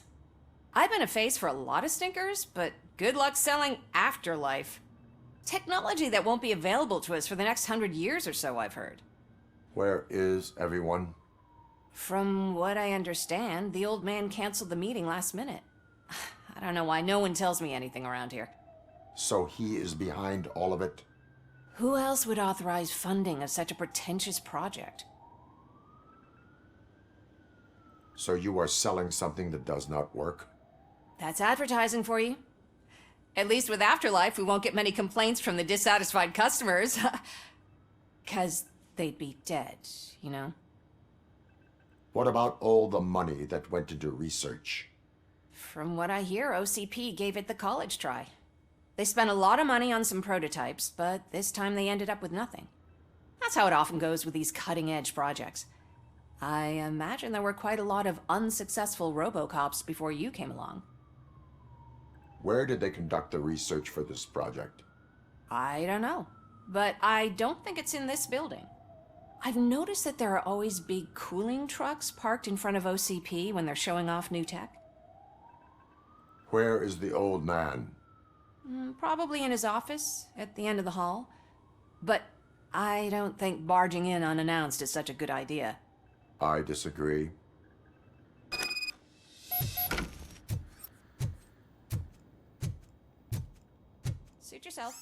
I've been a face for a lot of stinkers, but good luck selling Afterlife. Technology that won't be available to us for the next 100 years or so, I've heard. Where is everyone? From what I understand, the old man canceled the meeting last minute. I don't know why no one tells me anything around here. So he is behind all of it? Who else would authorize funding of such a pretentious project? So you are selling something that does not work? That's advertising for you. At least with Afterlife, we won't get many complaints from the dissatisfied customers. 'Cause they'd be dead, you know? What about all the money that went into research? From what I hear, OCP gave it the college try. They spent a lot of money on some prototypes, but this time they ended up with nothing. That's how it often goes with these cutting-edge projects. I imagine there were quite a lot of unsuccessful Robocops before you came along. Where did they conduct the research for this project? I don't know, but I don't think it's in this building. I've noticed that there are always big cooling trucks parked in front of OCP when they're showing off new tech. Where is the old man? Probably in his office, at the end of the hall. But I don't think barging in unannounced is such a good idea. I disagree. Suit yourself.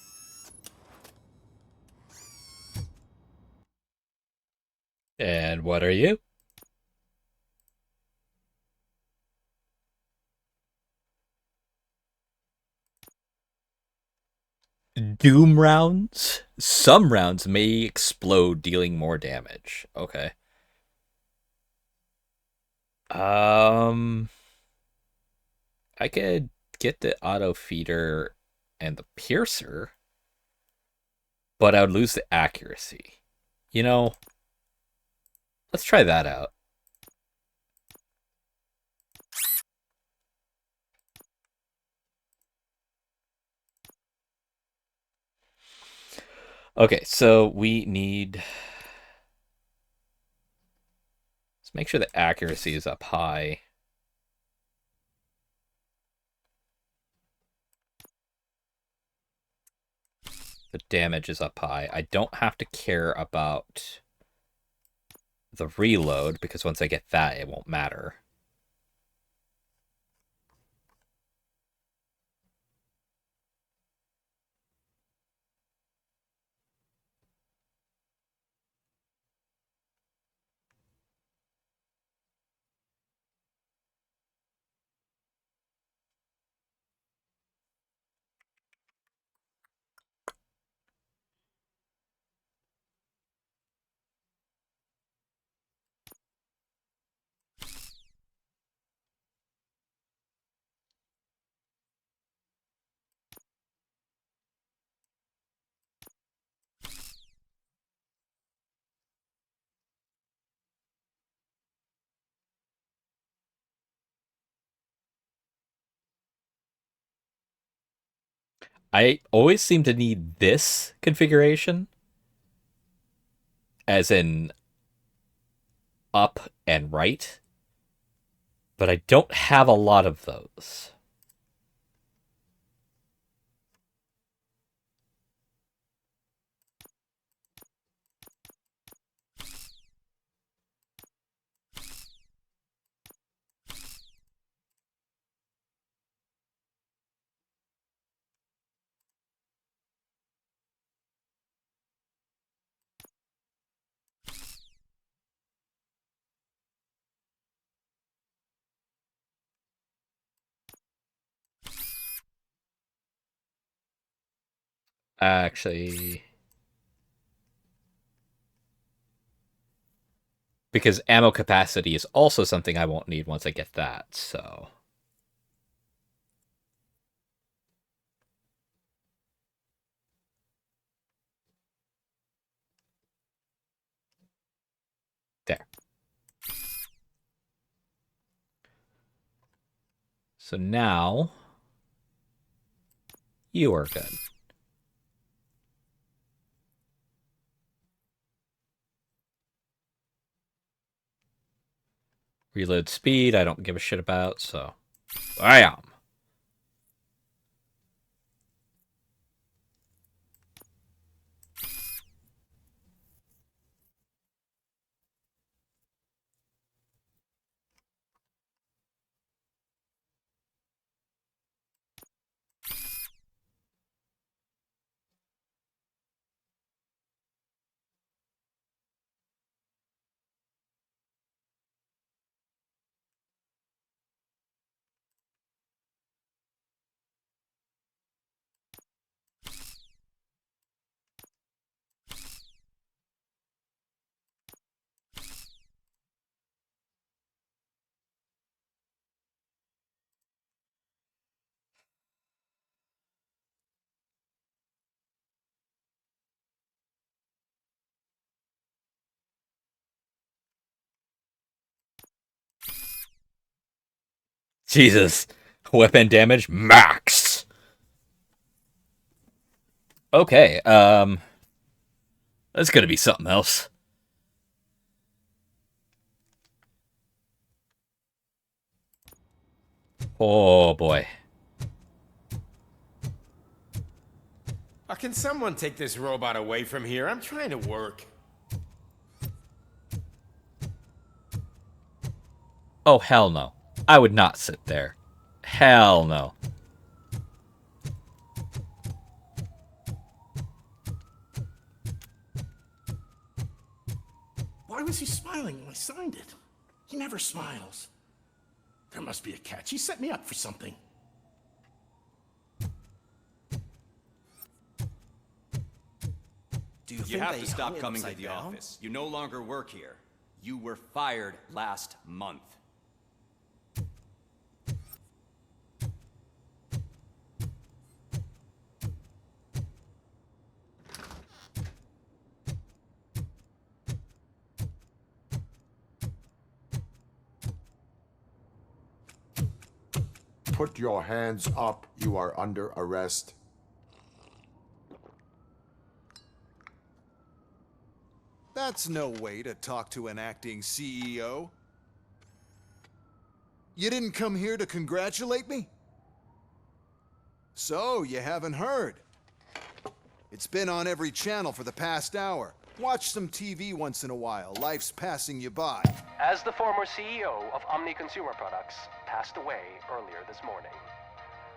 And what are you? Doom rounds? Some rounds may explode, dealing more damage. Okay. I could get the auto feeder and the piercer, but I would lose the accuracy. You know, let's try that out. Okay, so we need... Let's make sure the accuracy is up high. The damage is up high. I don't have to care about the reload, because once I get that, it won't matter. I always seem to need this configuration, as in up and right, but I don't have a lot of those. Actually, because ammo capacity is also something I won't need once I get that, so. There. So now, you are good. Reload speed, I don't give a shit about, so. Bam! Jesus. Weapon damage max. Okay, that's gonna be something else. Oh boy. Can someone take this robot away from here? I'm trying to work. Oh, hell no. I would not sit there. Hell no. Why was he smiling when I signed it? He never smiles. There must be a catch. He set me up for something. You have to stop coming to the office. You no longer work here. You were fired last month. Put your hands up. You are under arrest. That's no way to talk to an acting CEO. You didn't come here to congratulate me? So, you haven't heard. It's been on every channel for the past hour. Watch some TV once in a while. Life's passing you by. As the former CEO of Omni Consumer Products passed away earlier this morning,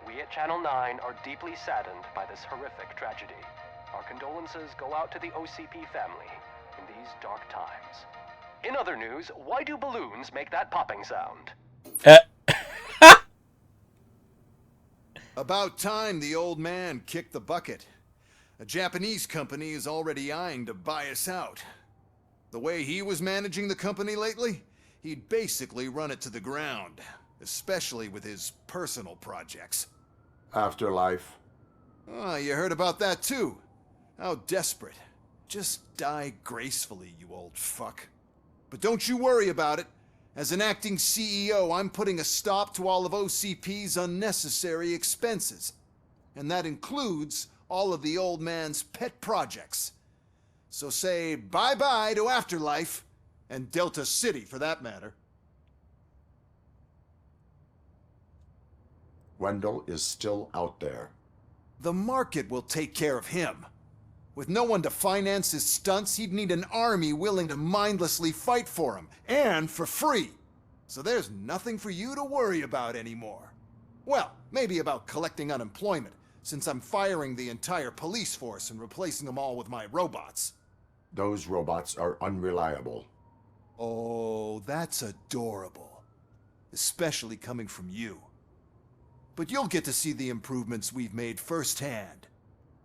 we at Channel 9 are deeply saddened by this horrific tragedy. Our condolences go out to the OCP family in these dark times. In other news, why do balloons make that popping sound? About time the old man kicked the bucket. A Japanese company is already eyeing to buy us out. The way he was managing the company lately, he'd basically run it to the ground, especially with his personal projects. Afterlife. Oh, you heard about that too. How desperate. Just die gracefully, you old fuck. But don't you worry about it. As an acting CEO, I'm putting a stop to all of OCP's unnecessary expenses. and that includes all of the old man's pet projects. So say bye-bye to Afterlife, and Delta City for that matter. Wendell is still out there. The market will take care of him. With no one to finance his stunts, he'd need an army willing to mindlessly fight for him, and for free. So there's nothing for you to worry about anymore. Well, maybe about collecting unemployment, since I'm firing the entire police force and replacing them all with my robots. Those robots are unreliable. Oh, that's adorable. Especially coming from you. But you'll get to see the improvements we've made firsthand,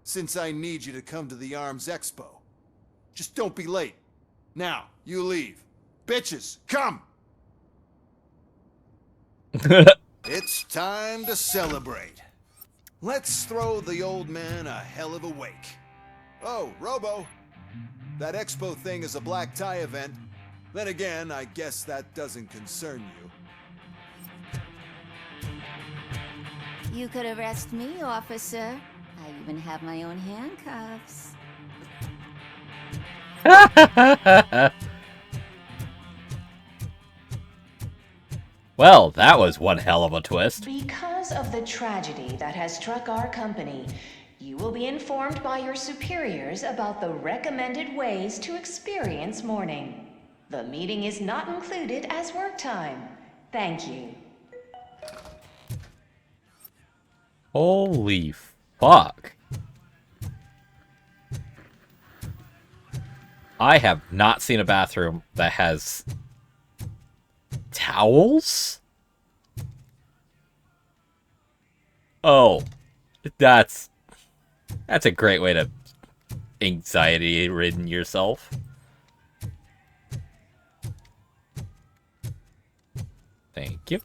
since I need you to come to the Arms Expo. Just don't be late. Now, you leave. Bitches, come! It's time to celebrate. Let's throw the old man a hell of a wake. Oh, Robo. That expo thing is a black tie event. Then again, I guess that doesn't concern you. You could arrest me, officer. I even have my own handcuffs. Well, that was one hell of a twist. Because of the tragedy that has struck our company, you will be informed by your superiors about the recommended ways to experience mourning. The meeting is not included as work time. Thank you. Holy fuck. I have not seen a bathroom that has towels? Oh, that's a great way to anxiety-ridden yourself. Thank you.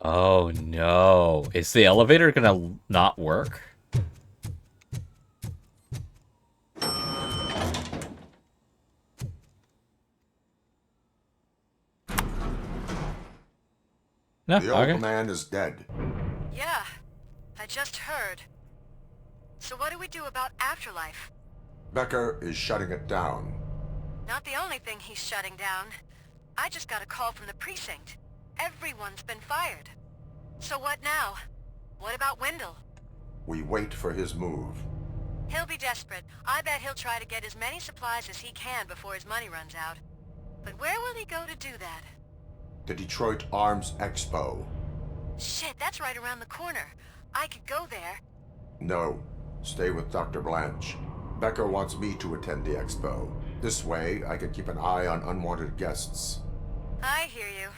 Oh no. Is the elevator gonna not work? No, the okay. old man is dead. Yeah, I just heard. So what do we do about Afterlife? Becker is shutting it down. Not the only thing he's shutting down. I just got a call from the precinct. Everyone's been fired. So what now? What about Wendell? We wait for his move. He'll be desperate. I bet he'll try to get as many supplies as he can before his money runs out. But where will he go to do that? The Detroit Arms Expo. Shit, that's right around the corner. I could go there. No, stay with Dr. Blanche. Becker wants me to attend the expo. This way, I can keep an eye on unwanted guests. I hear you.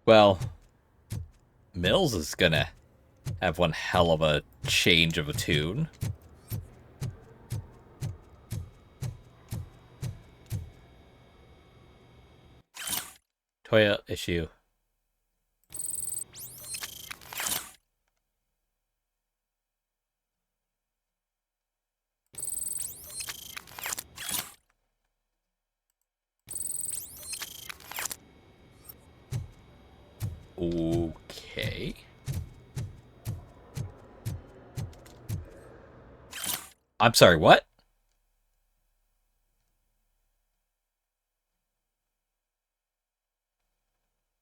Well, Mills is gonna have one hell of a change of a tune. Toya issue. Okay. I'm sorry, what?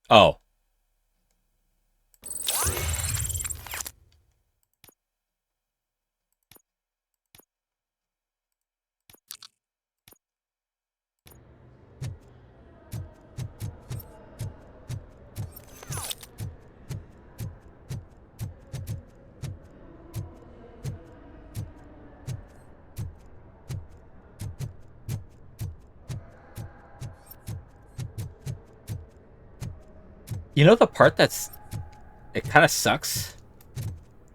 Oh. You know the part it kind of sucks?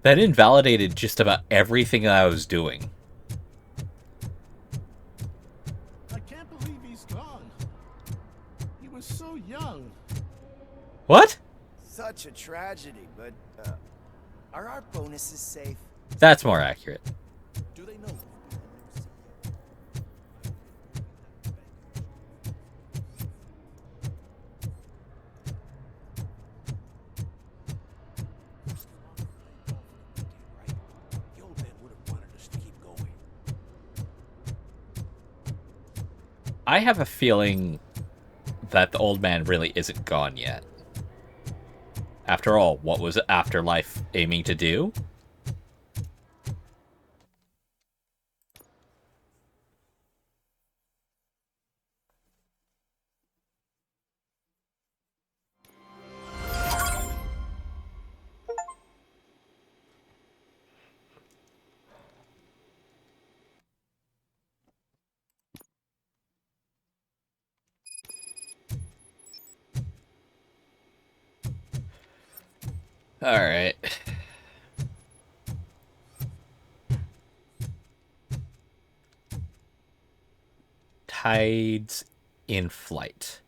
That invalidated just about everything that I was doing. I can't believe he's What? Such a tragedy, but are our bonuses safe? That's more accurate. Do they know? I have a feeling that the old man really isn't gone yet. After all, what was Afterlife aiming to do? Alright. Tides in flight.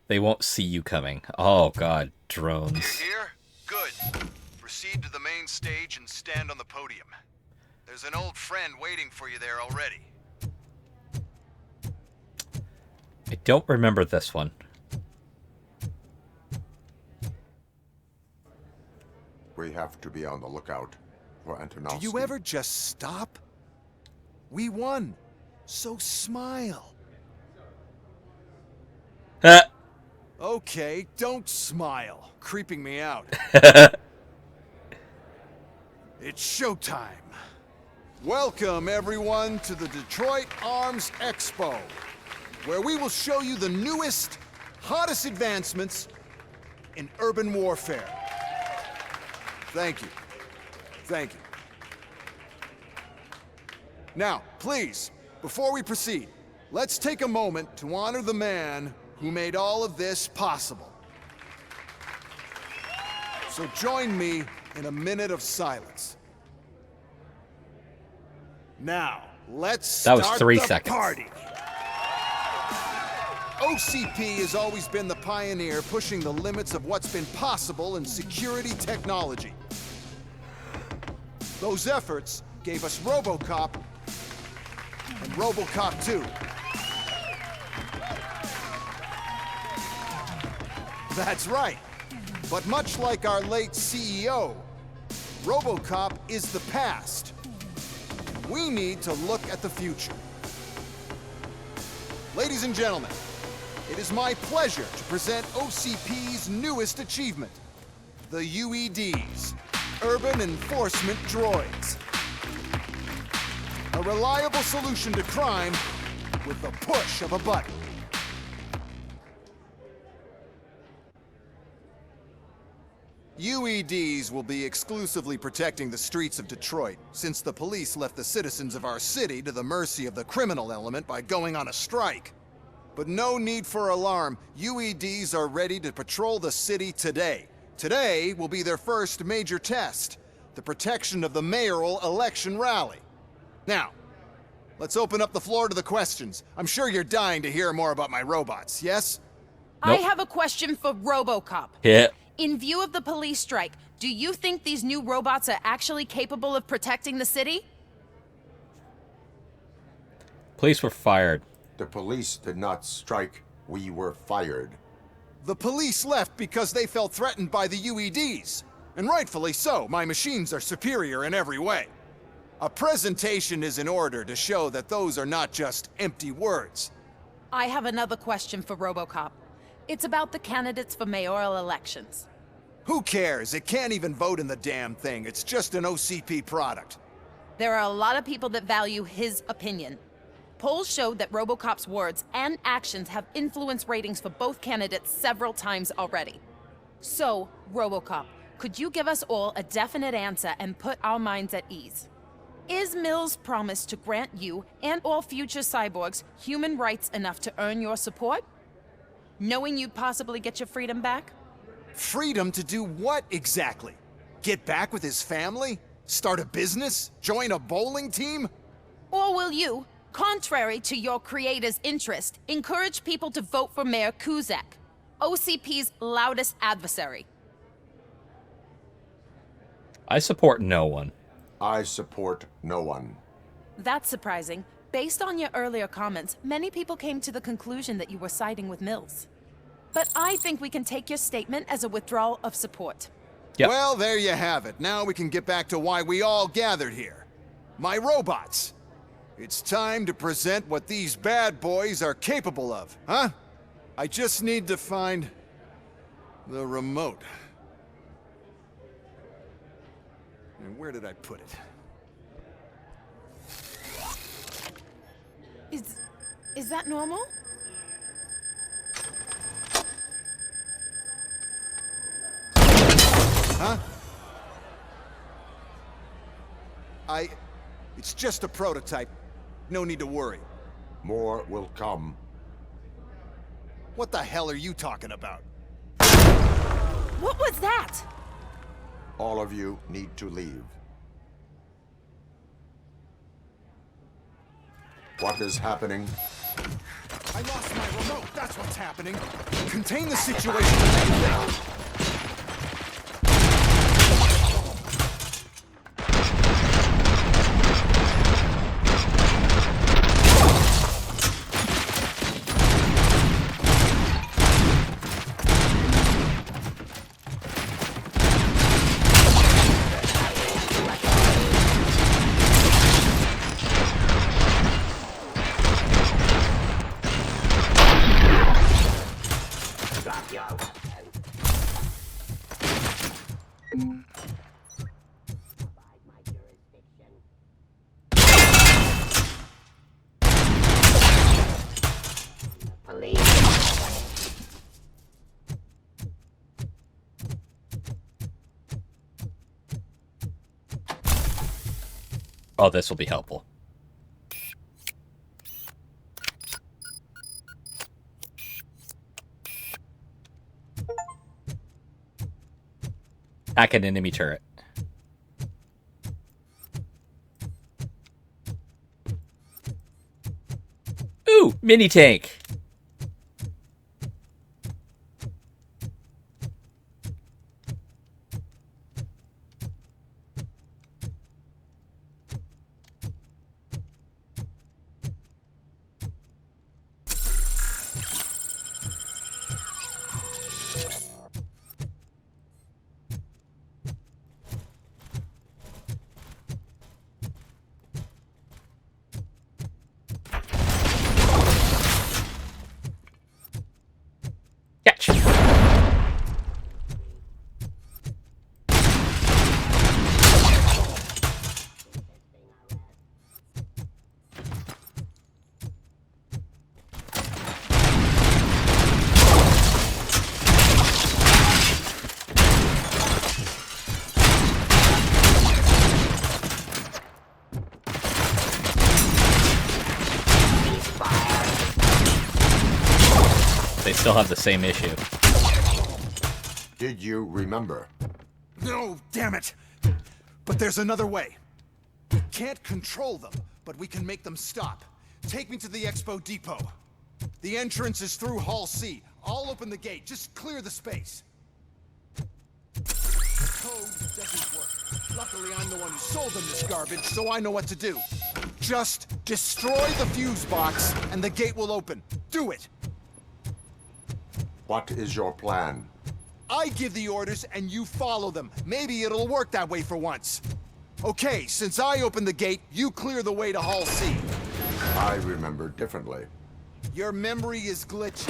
They won't see you coming. Oh god, drones. Here? Good. Proceed to the main stage and stand on the podium. There's an old friend waiting for you there already. I don't remember this one. We have to be on the lookout for Antonovsky. Do you ever just stop? We won. So smile. Okay, don't smile. Creeping me out. It's showtime. Welcome, everyone, to the Detroit Arms Expo, where we will show you the newest, hottest advancements in urban warfare. Thank you. Thank you. Now, please, before we proceed, let's take a moment to honor the man who made all of this possible. So join me in a minute of silence. Now, let's start That was 3 the seconds. party. OCP has always been the pioneer pushing the limits of what's been possible in security technology. Those efforts gave us Robocop and Robocop 2. That's right. But much like our late CEO, Robocop is the past. We need to look at the future. Ladies and gentlemen, it is my pleasure to present OCP's newest achievement, the UEDs, Urban Enforcement Droids. A reliable solution to crime with the push of a button. UEDs will be exclusively protecting the streets of Detroit, since the police left the citizens of our city to the mercy of the criminal element by going on a strike. But no need for alarm. UEDs are ready to patrol the city today. Today will be their first major test, the protection of the mayoral election rally. Now, let's open up the floor to the questions. I'm sure you're dying to hear more about my robots, yes? I have a question for Robocop. Yeah. In view of the police strike, do you think these new robots are actually capable of protecting the city? Police were fired. The police did not strike. We were fired. The police left because they felt threatened by the UEDs. And rightfully so. My machines are superior in every way. A presentation is in order to show that those are not just empty words. I have another question for Robocop. It's about the candidates for mayoral elections. Who cares? It can't even vote in the damn thing. It's just an OCP product. There are a lot of people that value his opinion. Polls showed that Robocop's words and actions have influenced ratings for both candidates several times already. So, Robocop, could you give us all a definite answer and put our minds at ease? Is Mills' promise to grant you and all future cyborgs human rights enough to earn your support? Knowing you'd possibly get your freedom back? Freedom to do what exactly? Get back with his family? Start a business? Join a bowling team? Or will you, contrary to your creator's interest, encourage people to vote for Mayor Kuzak? OCP's loudest adversary. I support no one. I support no one. That's surprising. Based on your earlier comments, many people came to the conclusion that you were siding with Mills. But I think we can take your statement as a withdrawal of support. Yep. Well, there you have it. Now we can get back to why we all gathered here. My robots. It's time to present what these bad boys are capable of, huh? I just need to find the remote. And where did I put it? Is that normal? Huh? It's just a prototype. No need to worry. More will come. What the hell are you talking about? What was that? All of you need to leave. What is happening? I lost my remote. That's what's happening. Contain the situation. Oh, this will be helpful. Hack an enemy turret. Ooh, mini tank. Catch. They still have the same issue. Did you remember? No, damn it! But there's another way. We can't control them, but we can make them stop. Take me to the Expo Depot. The entrance is through Hall C. I'll open the gate. Just clear the space. The code doesn't work. Luckily, I'm the one who sold them this garbage, so I know what to do. Just destroy the fuse box, and the gate will open. Do it! What is your plan? I give the orders and you follow them. Maybe it'll work that way for once. Okay, since I opened the gate, you clear the way to Hall C. I remember differently. Your memory is glitchy.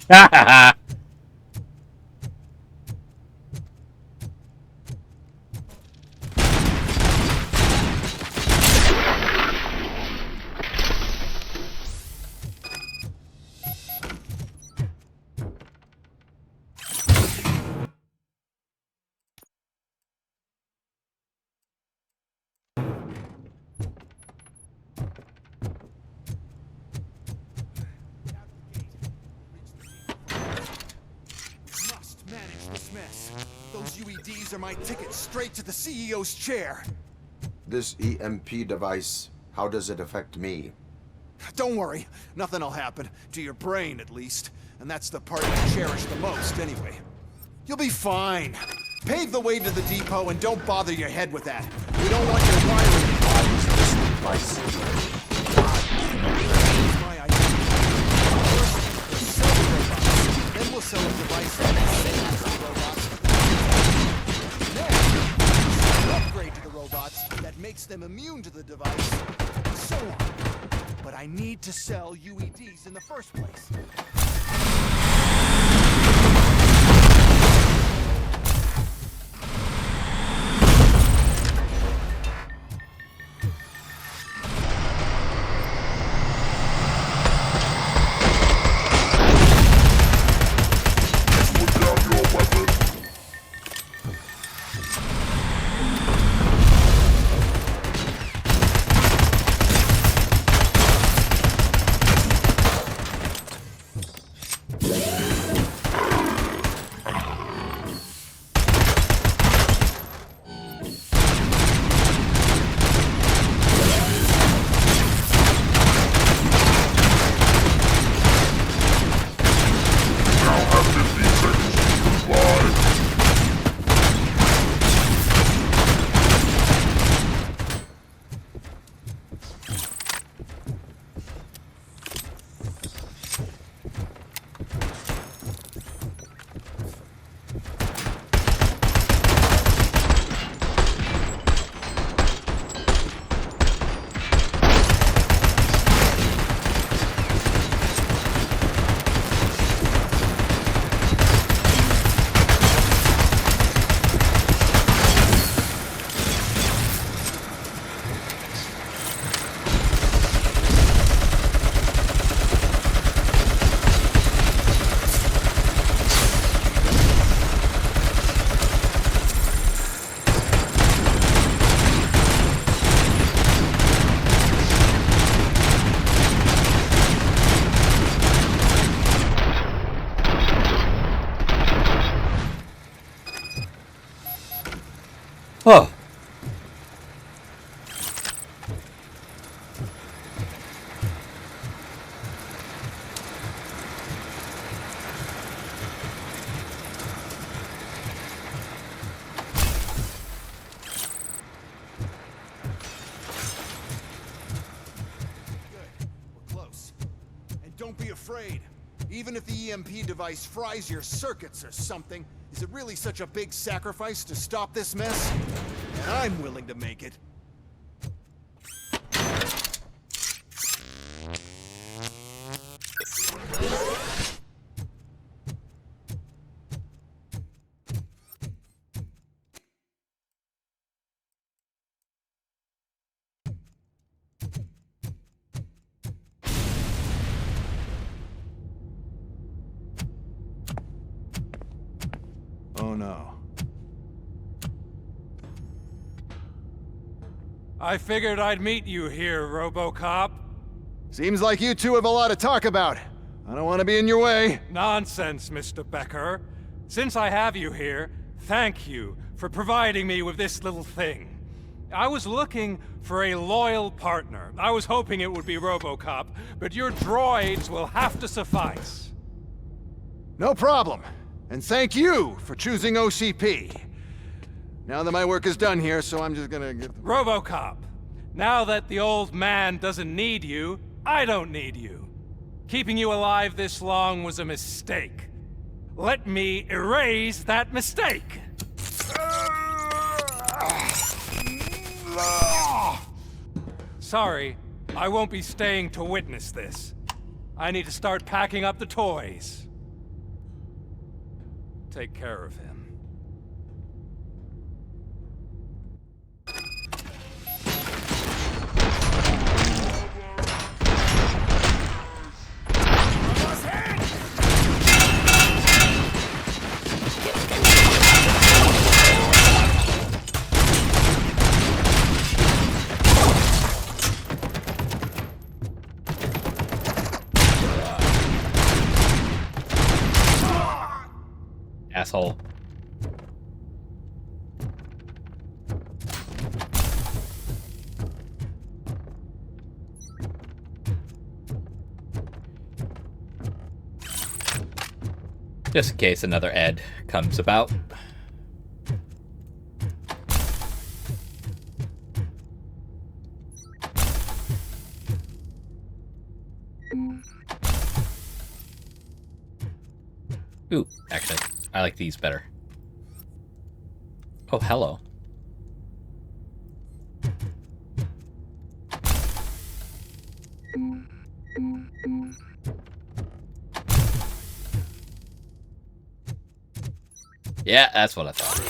Ha ha ha! Must manage this mess. Those UEDs are my ticket straight to the CEO's chair. This EMP device, how does it affect me? Don't worry, nothing'll happen. To your brain, at least. And that's the part you cherish the most, anyway. You'll be fine. Pave the way to the depot and don't bother your head with that. We don't want your wiring. Why is this device? My idea. First, sell the robots. Then we'll sell a device that saves the robots. Then, upgrade to the robots that makes them immune to the device. And so on. But I need to sell UEDs in the first place. Oh. Don't be afraid. Even if the EMP device fries your circuits or something, is it really such a big sacrifice to stop this mess? And I'm willing to make it. Oh no. I figured I'd meet you here, Robocop. Seems like you two have a lot to talk about. I don't want to be in your way. Nonsense, Mr. Becker. Since I have you here, thank you for providing me with this little thing. I was looking for a loyal partner. I was hoping it would be Robocop, but your droids will have to suffice. No problem. And thank you for choosing OCP. Now that my work is done here, so I'm just gonna get... Robocop, now that the old man doesn't need you, I don't need you. Keeping you alive this long was a mistake. Let me erase that mistake! Sorry, I won't be staying to witness this. I need to start packing up the toys. take care of him. Asshole. Just in case another Ed comes about. Ooh, actually, I like these better. Oh, hello. Yeah, that's what I thought.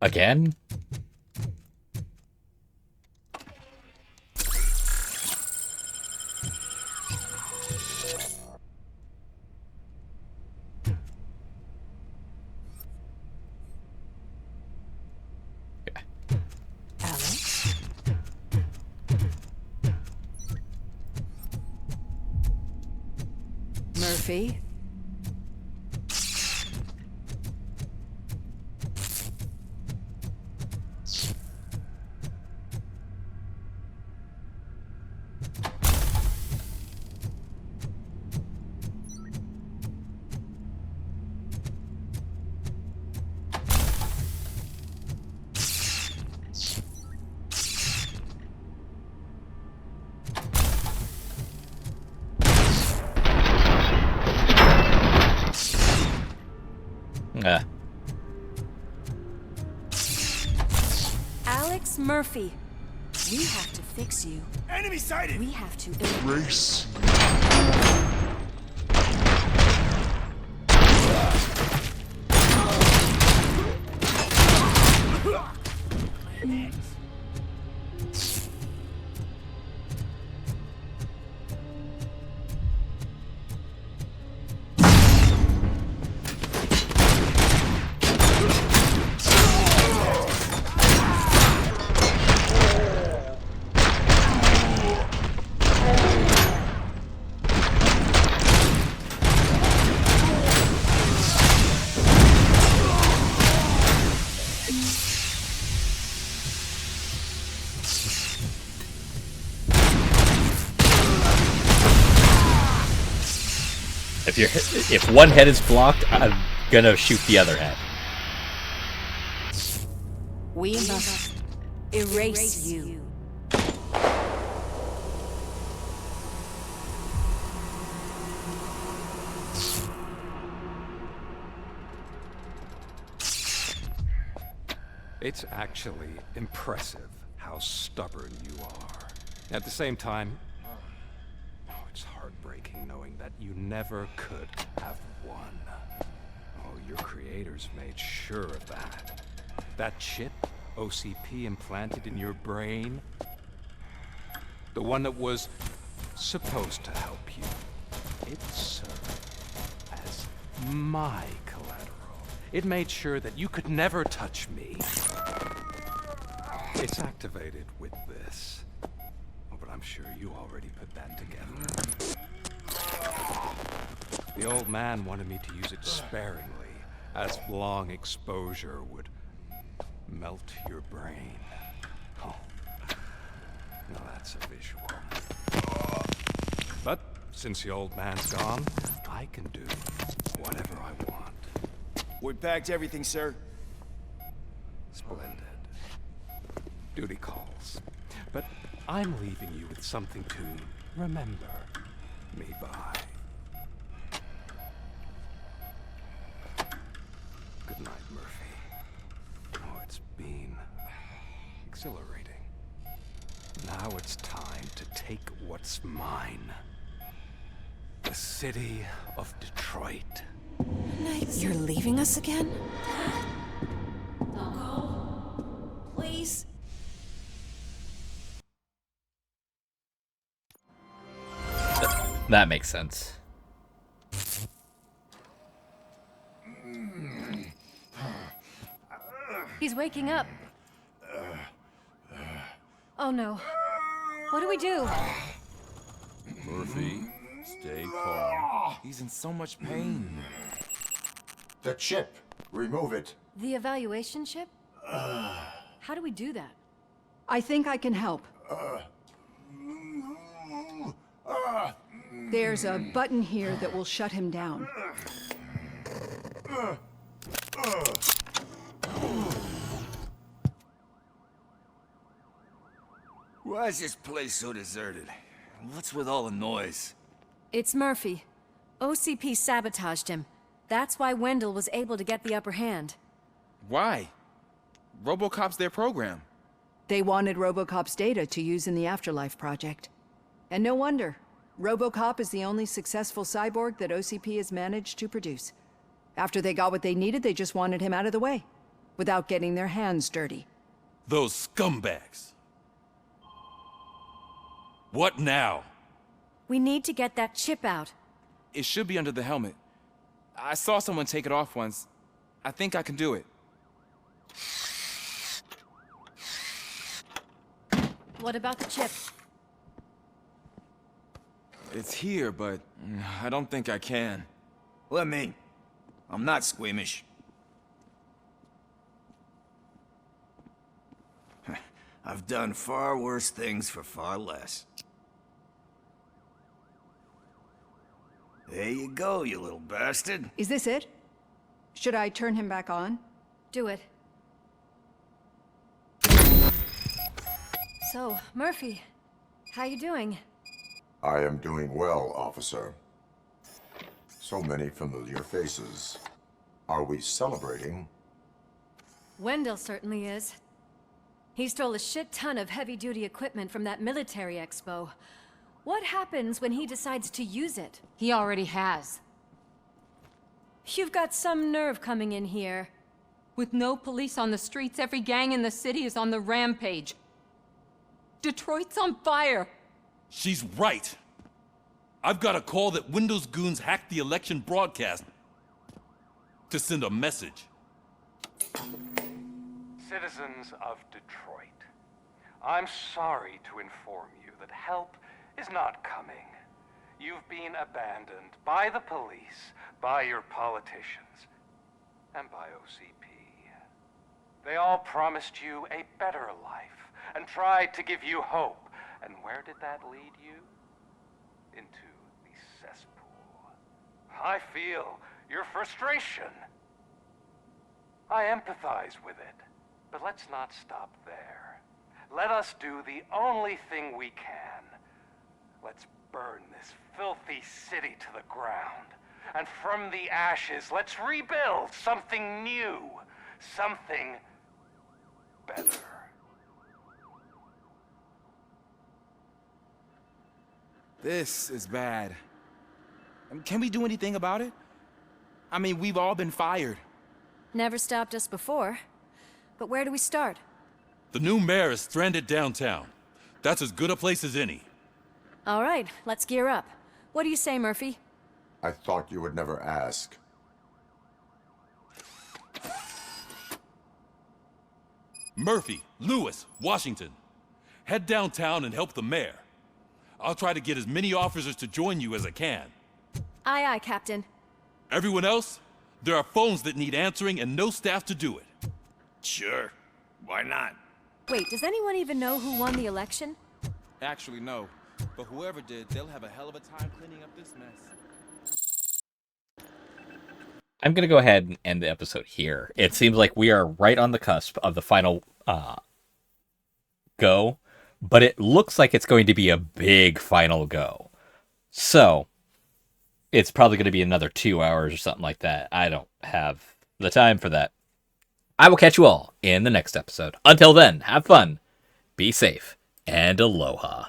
Again? Murphy? Alex Murphy, we have to fix you. Enemy sighted! We have to erase. If one head is blocked, I'm gonna shoot the other head. We must erase you. It's actually impressive how stubborn you are. At the same time, it's heartbreaking knowing that you never could have won. Oh, your creators made sure of that. That chip OCP implanted in your brain, the one that was supposed to help you, it served as my collateral. It made sure that you could never touch me. It's activated with this. Oh, but I'm sure you already put that together. The old man wanted me to use it sparingly, as long exposure would melt your brain. Oh, now that's a visual. But since the old man's gone, I can do whatever I want. We packed everything, sir. Splendid. Duty calls. but I'm leaving you with something to remember me by. Good night, Murphy. Oh, it's been exhilarating. Now it's time to take what's mine. The city of Detroit. You're leaving us again? Don't go. Please. That makes sense. He's waking up. Oh no. What do we do? Murphy, stay calm. He's in so much pain. The chip. Remove it. The evaluation chip? How do we do that? I think I can help. There's a button here that will shut him down. Why is this place so deserted? What's with all the noise? It's Murphy. OCP sabotaged him. That's why Wendell was able to get the upper hand. Why? Robocop's their program. They wanted Robocop's data to use in the Afterlife project. And no wonder. Robocop is the only successful cyborg that OCP has managed to produce. After they got what they needed, they just wanted him out of the way, without getting their hands dirty. Those scumbags. What now? We need to get that chip out. It should be under the helmet. I saw someone take it off once. I think I can do it. What about the chip? It's here, but I don't think I can. Let me. I'm not squeamish. I've done far worse things for far less. There you go, you little bastard. Is this it? Should I turn him back on? Do it. So, Murphy, how you doing? I am doing well, officer. So many familiar faces. Are we celebrating? Wendell certainly is. He stole a shit ton of heavy-duty equipment from that military expo. What happens when he decides to use it? He already has. You've got some nerve coming in here. With no police on the streets, every gang in the city is on the rampage. Detroit's on fire. She's right. I've got a call that Windows goons hacked the election broadcast to send a message. Citizens of Detroit, I'm sorry to inform you that help is not coming. You've been abandoned by the police, by your politicians, and by OCP. They all promised you a better life and tried to give you hope. And where did that lead you? Into the cesspool. I feel your frustration. I empathize with it, but let's not stop there. Let us do the only thing we can. Let's burn this filthy city to the ground. And from the ashes, let's rebuild something new. Something better. This is bad. Can we do anything about it? I mean, we've all been fired. Never stopped us before. But where do we start? The new mayor is stranded downtown. That's as good a place as any. All right, let's gear up. What do you say, Murphy? I thought you would never ask. Murphy, Lewis, Washington. Head downtown and help the mayor. I'll try to get as many officers to join you as I can. Aye, aye, Captain. Everyone else? There are phones that need answering and no staff to do it. Sure. Why not? Wait, does anyone even know who won the election? Actually, no. But whoever did, they'll have a hell of a time cleaning up this mess. I'm going to go ahead and end the episode here. It seems like we are right on the cusp of the final go but it looks like it's going to be a big final go. So, it's probably going to be another 2 hours or something like that. I don't have the time for that. I will catch you all in the next episode. Until then, have fun, be safe, and aloha.